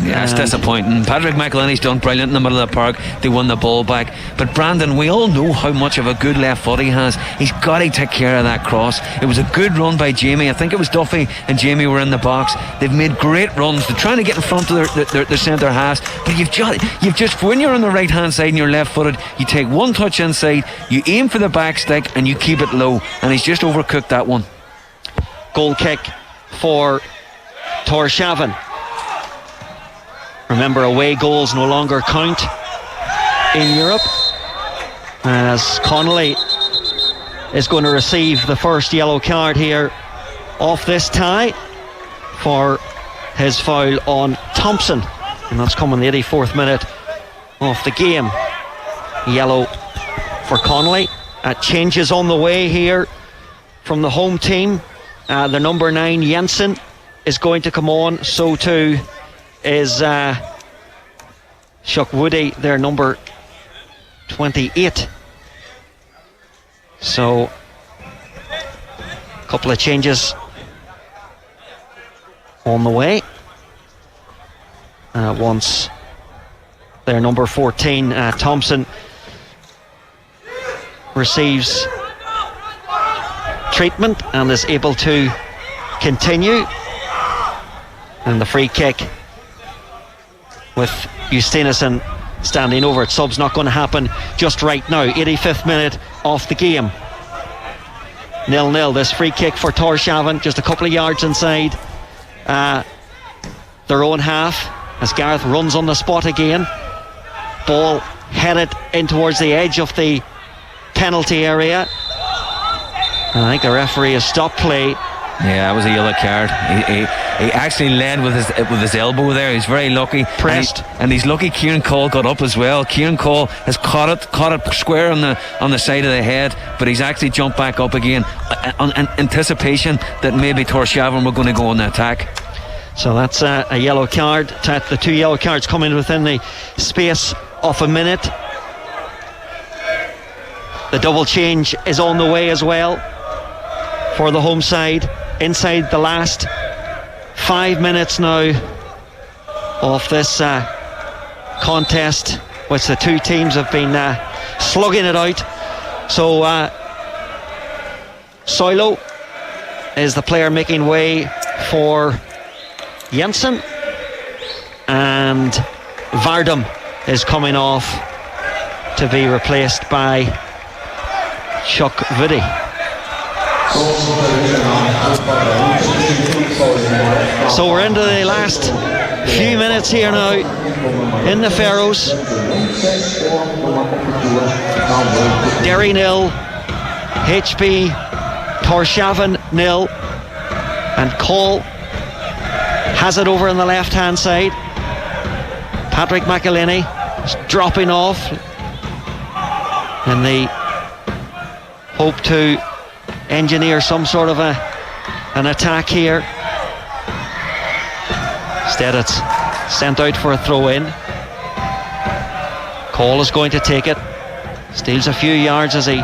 [SPEAKER 4] Yeah, it's disappointing. Patrick McElhinney's done brilliant in the middle of the park. They won the ball back. But Brandon, we all know how much of a good left foot he has. He's got to take care of that cross. It was a good run by Jamie. I think it was Duffy and Jamie were in the box. They've made great runs. They're trying to get in front of their centre halves. But you've just when you're on the right hand side and you're left footed, you take one touch inside, you aim for the back stick and you keep it low. And he's just overcooked that one.
[SPEAKER 3] Goal kick for Torshavn. Remember, away goals no longer count in Europe, as Connolly is going to receive the first yellow card here off this tie for his foul on Thompson, and that's coming the 84th minute of the game. Yellow for Connolly. Changes on the way here from the home team. The number 9 Jensen is going to come on, so too is Chuck Woody, their number 28. So a couple of changes on the way. Once their number 14 Thompson receives treatment and is able to continue, and the free kick with Justinason standing over it. Sub's not going to happen just right now. 85th minute of the game. 0-0. This free kick for Torshavn, just a couple of yards inside their own half, as Gareth runs on the spot again. Ball headed in towards the edge of the penalty area. And I think the referee has stopped play.
[SPEAKER 4] Yeah, that was a yellow card. He actually led with his elbow there. He's very lucky.
[SPEAKER 3] Pressed.
[SPEAKER 4] And he's lucky Kieran Cole got up as well. Kieran Cole has caught it square on the side of the head, but he's actually jumped back up again on anticipation that maybe Torshavn were going to go on the attack.
[SPEAKER 3] So that's a yellow card. The 2 yellow cards coming within the space of a minute. The double change is on the way as well for the home side. Inside the last 5 minutes now of this contest, which the two teams have been slugging it out. So Soilo is the player making way for Jensen, and Vardam is coming off to be replaced by Chuck Woody. So we're into the last few minutes here now in the Faroes. Derry 0, HB Torshavn 0, and Cole has it over on the left hand side. Patrick McElhinney is dropping off in the hope to engineer some sort of an attack here. Instead it's sent out for a throw in. Cole is going to take it, steals a few yards as he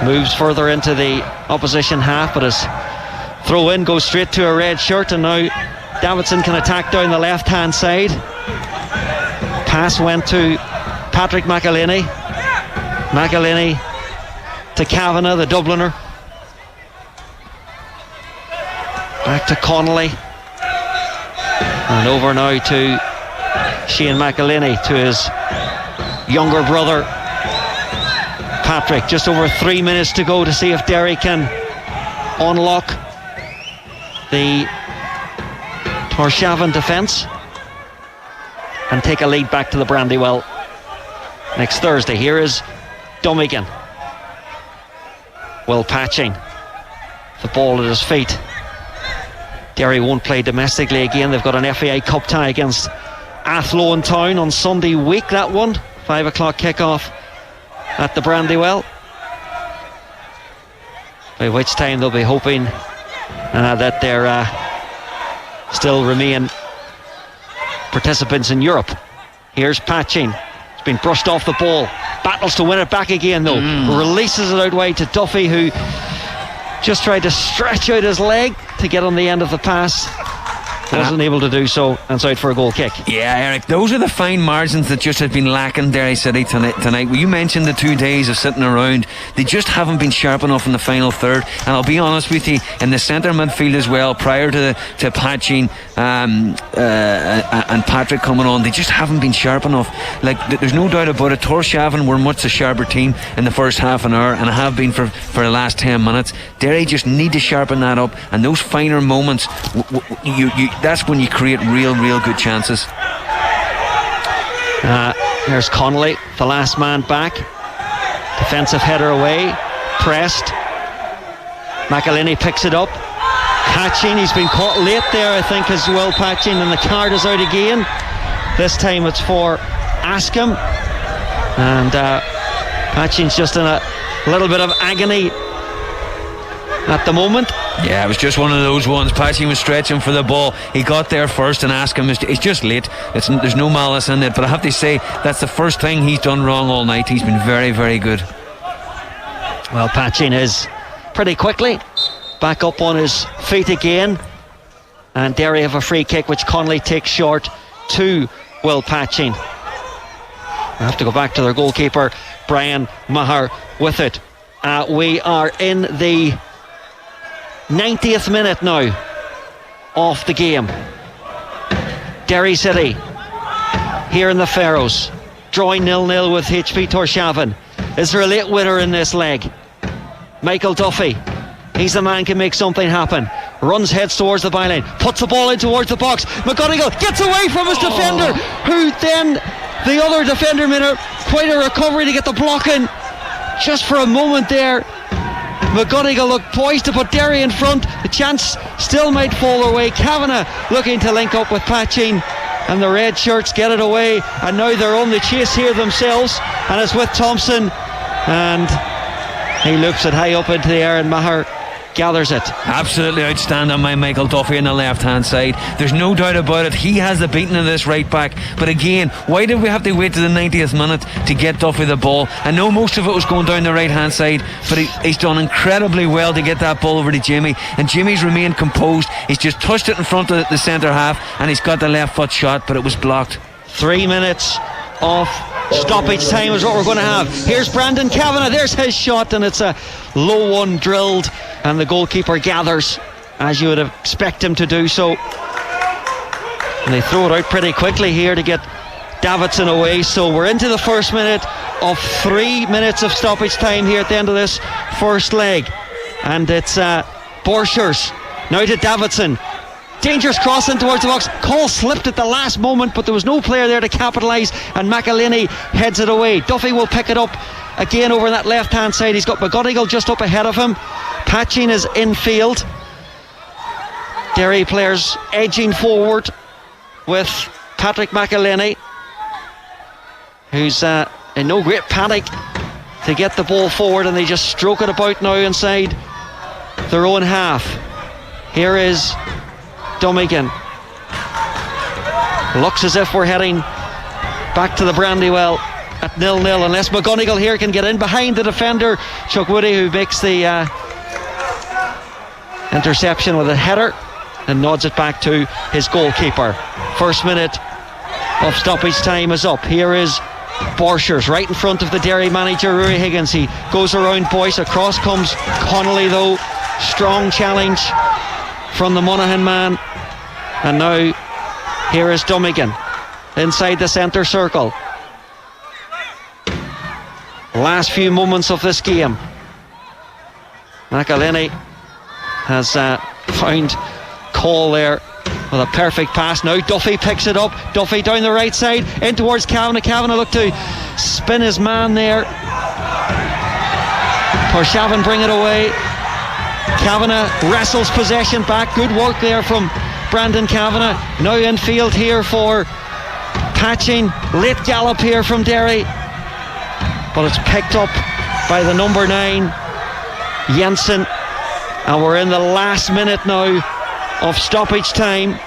[SPEAKER 3] moves further into the opposition half, but his throw in goes straight to a red shirt, and now Davidson can attack down the left hand side. Pass went to Patrick McElhinney to Kavanagh, the Dubliner. Back to Connolly, and over now to Shane McElhinney, to his younger brother Patrick. Just over 3 minutes to go to see if Derry can unlock the Torshavn defence and take a lead back to the Brandywell next Thursday. Here is Dummigan. Will Patching, the ball at his feet. Derry won't play domestically again. They've got an FAI Cup tie against Athlone Town on Sunday week, that one. 5 o'clock kickoff at the Brandywell, by which time they'll be hoping that they're still remain participants in Europe. Here's Patching. It's been brushed off the ball. Battles to win it back again though. Releases it out wide to Duffy, who just tried to stretch out his leg to get on the end of the pass. Wasn't able to do so, and it's out for a goal kick.
[SPEAKER 4] Yeah, Eric, those are the fine margins that just have been lacking Derry City tonight. Well, you mentioned the 2 days of sitting around. They just haven't been sharp enough in the final third. And I'll be honest with you, in the centre midfield as well, prior to Patching and Patrick coming on, they just haven't been sharp enough. Like, there's no doubt about it. Torshavn were much the sharper team in the first half an hour, and have been for the last 10 minutes. Derry just need to sharpen that up, and those finer moments, that's when you create real good chances.
[SPEAKER 3] There's Connolly, the last man back. Defensive header away, pressed. McElhinney picks it up. Patching, he's been caught late there, I think, as well. Patching, and the card is out again. This time it's for Askham, and Patching's just in a little bit of agony at the moment.
[SPEAKER 4] Yeah, it was just one of those ones. Patching was stretching for the ball. He got there first, and Askham it's just late. There's no malice in it, but I have to say that's the first thing he's done wrong all night. He's been very good.
[SPEAKER 3] Well, Patching is pretty quickly back up on his feet again, and Derry have a free kick which Connolly takes short to Will Patching. I have to go back to their goalkeeper Brian Maher with it. We are in the 90th minute now of the game. Derry City here in the Faroes, drawing 0-0 with HP Torshavn. Is there a late winner in this leg? Michael Duffy, he's the man, can make something happen. Runs, heads towards the byline, puts the ball in towards the box. McGonigal gets away from his defender, who then, the other defender made quite a recovery to get the block in. Just for a moment there, McGonigal looked poised to put Derry in front. The chance still might fall their way. Kavanagh looking to link up with Patching, and the red shirts get it away, and now they're on the chase here themselves, and it's with Thompson, and he loops it high up into the air, and Maher gathers it.
[SPEAKER 4] Absolutely outstanding by Michael Duffy on the left hand side. There's no doubt about it, he has the beating of this right back, but again, why did we have to wait to the 90th minute to get Duffy the ball? I know most of it was going down the right hand side, but he's done incredibly well to get that ball over to Jimmy, and Jimmy's remained composed. He's just touched it in front of the centre half, and he's got the left foot shot, but it was blocked.
[SPEAKER 3] 3 minutes of stoppage time is what we're going to have. Here's Brandon Kavanagh, there's his shot, and it's a low one drilled, and the goalkeeper gathers, as you would expect him to do so, and they throw it out pretty quickly here to get Davidson away. So we're into the first minute of 3 minutes of stoppage time here at the end of this first leg, and it's Borchers now to Davidson. Dangerous cross in towards the box. Cole slipped at the last moment, but there was no player there to capitalise, and McElhinney heads it away. Duffy will pick it up again over that left hand side. He's got McGonigal just up ahead of him. Patching is in field. Derry players edging forward with Patrick McElhinney, who's in no great panic to get the ball forward, and they just stroke it about now inside their own half. Here is Dummigan. Looks as if we're heading back to the Brandywell at 0-0, unless McGonigal here can get in behind the defender, Chuck Woody, who makes the interception with a header and nods it back to his goalkeeper. First minute of stoppage time is up. Here is Borchers right in front of the Derry manager, Rory Higgins. He goes around Boyce. Across comes Connolly though. Strong challenge from the Monaghan man, and now here is Dummigan inside the centre circle. Last few moments of this game. McElhinney has found Cole there with a perfect pass. Now Duffy picks it up. Duffy down the right side in towards Kavanagh. Kavanagh looked to spin his man there. Torshavn bring it away. Kavanagh wrestles possession back. Good work there from Brandon Kavanagh. Now in field here for Patching. Late gallop here from Derry, but it's picked up by the number 9 Jensen, and we're in the last minute now of stoppage time.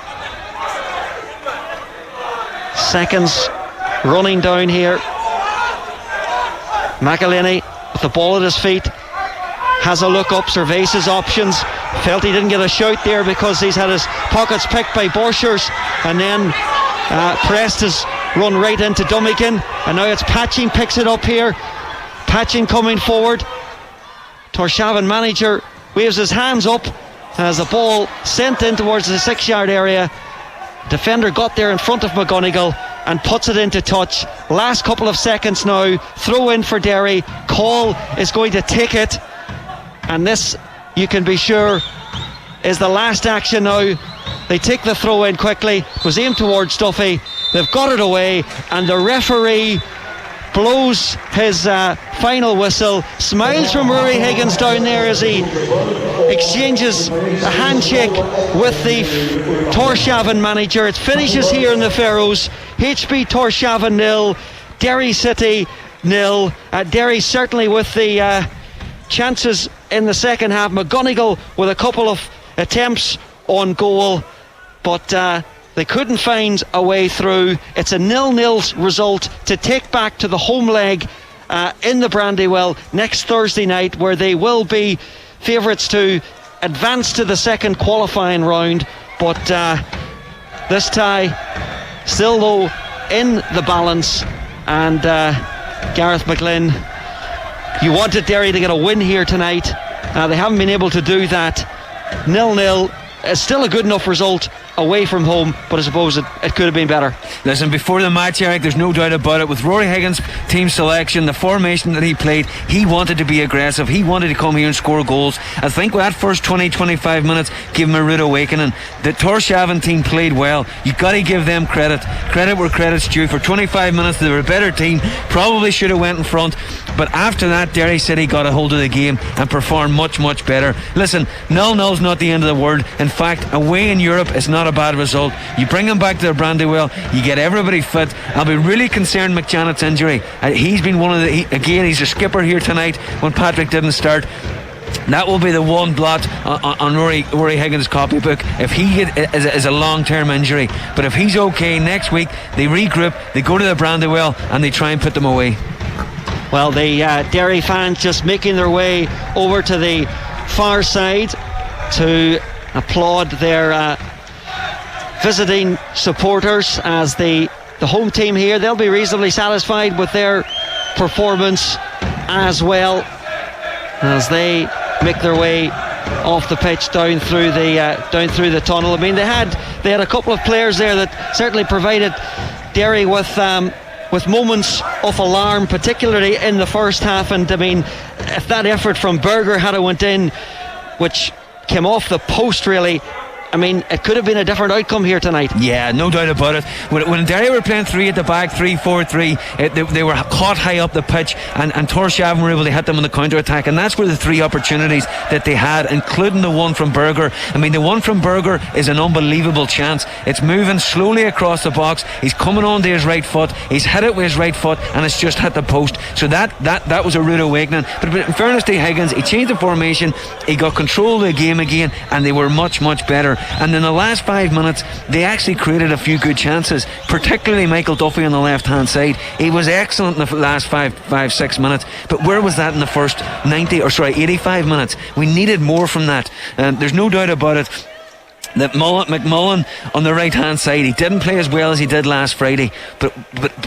[SPEAKER 3] Seconds running down here. McElhinney with the ball at his feet has a look up, surveys his options. Felt he didn't get a shout there because he's had his pockets picked by Borchers, and then Prest has run right into Dummigan, and now it's Patchin picks it up here. Patchin coming forward. Torshavn manager waves his hands up as the ball sent in towards the 6-yard area. Defender got there in front of McGonigal and puts it into touch. Last couple of seconds now, throw in for Derry. Call is going to take it, and this, you can be sure, is the last action now. They take the throw in quickly. It was aimed towards Duffy. They've got it away, and the referee blows his final whistle. Smiles from Rory Higgins down there as he exchanges a handshake with the Torshavn manager. It finishes here in the Faroes. HB Torshavn 0, Derry City 0. Derry certainly with the chances in the second half. McGonigal with a couple of attempts on goal, but they couldn't find a way through. It's a 0-0 result to take back to the home leg in the Brandywell next Thursday night, where they will be favourites to advance to the second qualifying round. But this tie still though in the balance, and Gareth McGlynn, you wanted Derry to get a win here tonight. They haven't been able to do that. 0-0 is still a good enough result away from home, but I suppose it could have been better.
[SPEAKER 4] Listen, before the match, Eric, there's no doubt about it, with Rory Higgins' team selection, the formation that he played, he wanted to be aggressive, he wanted to come here and score goals. I think that first 20-25 minutes gave him a rude awakening. The Torshavn team played well. You've got to give them credit where credit's due. For 25 minutes they were a better team, probably should have went in front, but after that Derry City got a hold of the game and performed much better. Listen, 0-0's not the end of the world. In fact, away in Europe it's not a bad result. You bring him back to the Brandywell, you get everybody fit. I'll be really concerned McJanet's injury. He's been one of the, again, he's a skipper here tonight when Patrick didn't start. That will be the one blot on Rory Higgins' copybook if he is a long-term injury. But if he's okay, next week they regroup, they go to the Brandywell and they try and put them away.
[SPEAKER 3] Well, the Derry fans just making their way over to the far side to applaud their visiting supporters, as the home team here, they'll be reasonably satisfied with their performance as well, as they make their way off the pitch down through the tunnel. I mean, they had a couple of players there that certainly provided Derry with moments of alarm, particularly in the first half. And I mean, if that effort from Berger had went in, which came off the post really, I mean, it could have been a different outcome here tonight. Yeah, no doubt about it. When Derry were playing 3 at the back, 3-4-3, they were caught high up the pitch, and Torshavn were able to hit them on the counter-attack, and that's where the 3 opportunities that they had, including the one from Berger. I mean, the one from Berger is an unbelievable chance. It's moving slowly across the box. He's coming on to his right foot. He's hit it with his right foot, and it's just hit the post. So that was a rude awakening. But in fairness to Higgins, he changed the formation. He got control of the game again, and they were much better. And in the last 5 minutes they actually created a few good chances, particularly Michael Duffy on the left hand side. He was excellent in the last 5-6 minutes, but where was that in the first 85 minutes? We needed more from that. There's no doubt about it that McMullen on the right hand side, he didn't play as well as he did last Friday, but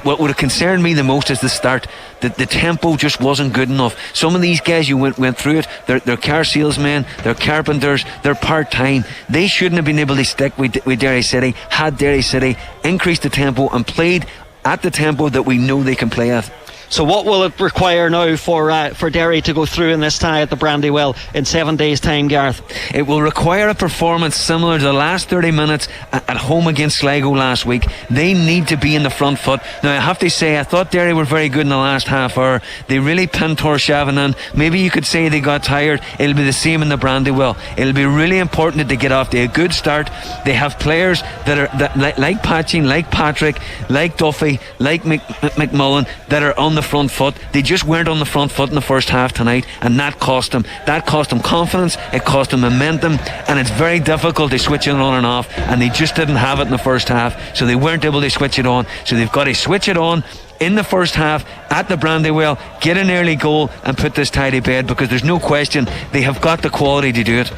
[SPEAKER 3] what would have concerned me the most is the start. The tempo just wasn't good enough. Some of these guys, you went through it, they're car salesmen, they're carpenters, they're part-time. They shouldn't have been able to stick with Derry City had Derry City increased the tempo and played at the tempo that we know they can play at. So what will it require now for Derry to go through in this tie at the Brandywell in 7 days' time, Gareth? It will require a performance similar to the last 30 minutes at home against Sligo last week. They need to be in the front foot. Now, I have to say, I thought Derry were very good in the last half hour. They really pinned Torshavn, and maybe you could say they got tired. It'll be the same in the Brandywell. It'll be really important to get off to a good start. They have players that like Patchin, like Patrick, like Duffy, like McMullen, that are on the
[SPEAKER 4] front foot. They just weren't on the front foot in the first half tonight, and that cost them. That cost them confidence, it cost them momentum, and it's very difficult to switch it on and off, and they just didn't have it in the first half, so they weren't able to switch it on. So they've got to switch it on in the first half at the Brandywell, get an early goal and put this tie to bed, because there's no question they have got the quality to do it.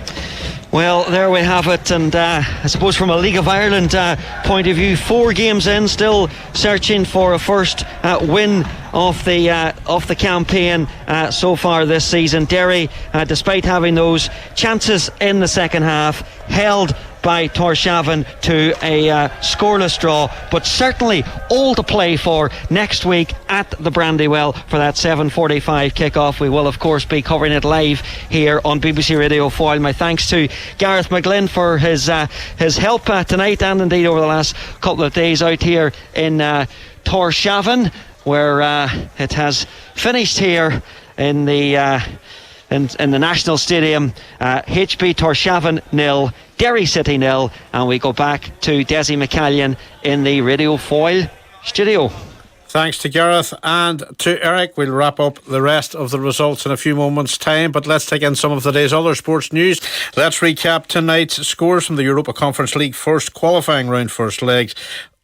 [SPEAKER 3] Well, there we have it, and I suppose from a League of Ireland point of view, 4 games in, still searching for a first win of the campaign so far this season. Derry, despite having those chances in the second half, held by Torshavn to a scoreless draw, but certainly all to play for next week at the Brandywell for that 7:45 kickoff. We will of course be covering it live here on BBC Radio Foyle. My thanks to Gareth McGlynn for his help tonight, and indeed over the last couple of days out here in Torshavn, where it has finished here in the National Stadium. HB Torshavn 0, Derry City 0, and we go back to Desi McCallion in the Radio Foyle studio.
[SPEAKER 2] Thanks to Gareth and to Eric. We'll wrap up the rest of the results in a few moments' time, but let's take in some of the day's other sports news. Let's recap tonight's scores from the Europa Conference League first qualifying round first legs.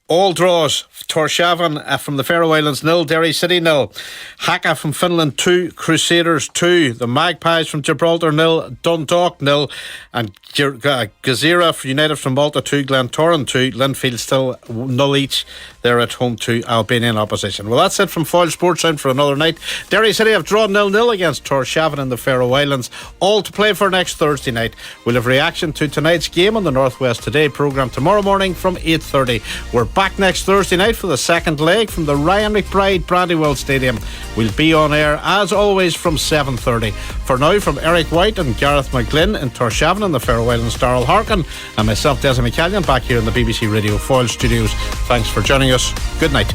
[SPEAKER 2] All draws: Torshavn from the Faroe Islands 0, Derry City 0, Haka from Finland 2, Crusaders 2, the Magpies from Gibraltar 0, Dundalk 0, and Gazira United from Malta 2, Glentoran 2, Linfield still 0 each. They're at home to Albanian opposition. Well, that's it from Foyle Sports Sound for another night. Derry City have drawn 0-0 against Torshavn in the Faroe Islands, all to play for next Thursday night. We'll have reaction to tonight's game on the Northwest Today programme tomorrow morning from 8:30. We're back next Thursday night for the second leg from the Ryan McBride Brandywell Stadium. We'll be on air as always from 7:30. For now, from Eric White and Gareth McGlynn in Torshavn and the Faroe Islands, Darrell Harkin, and myself, Desi McCallion, back here in the BBC Radio Foyle studios. Thanks for joining us. Good night.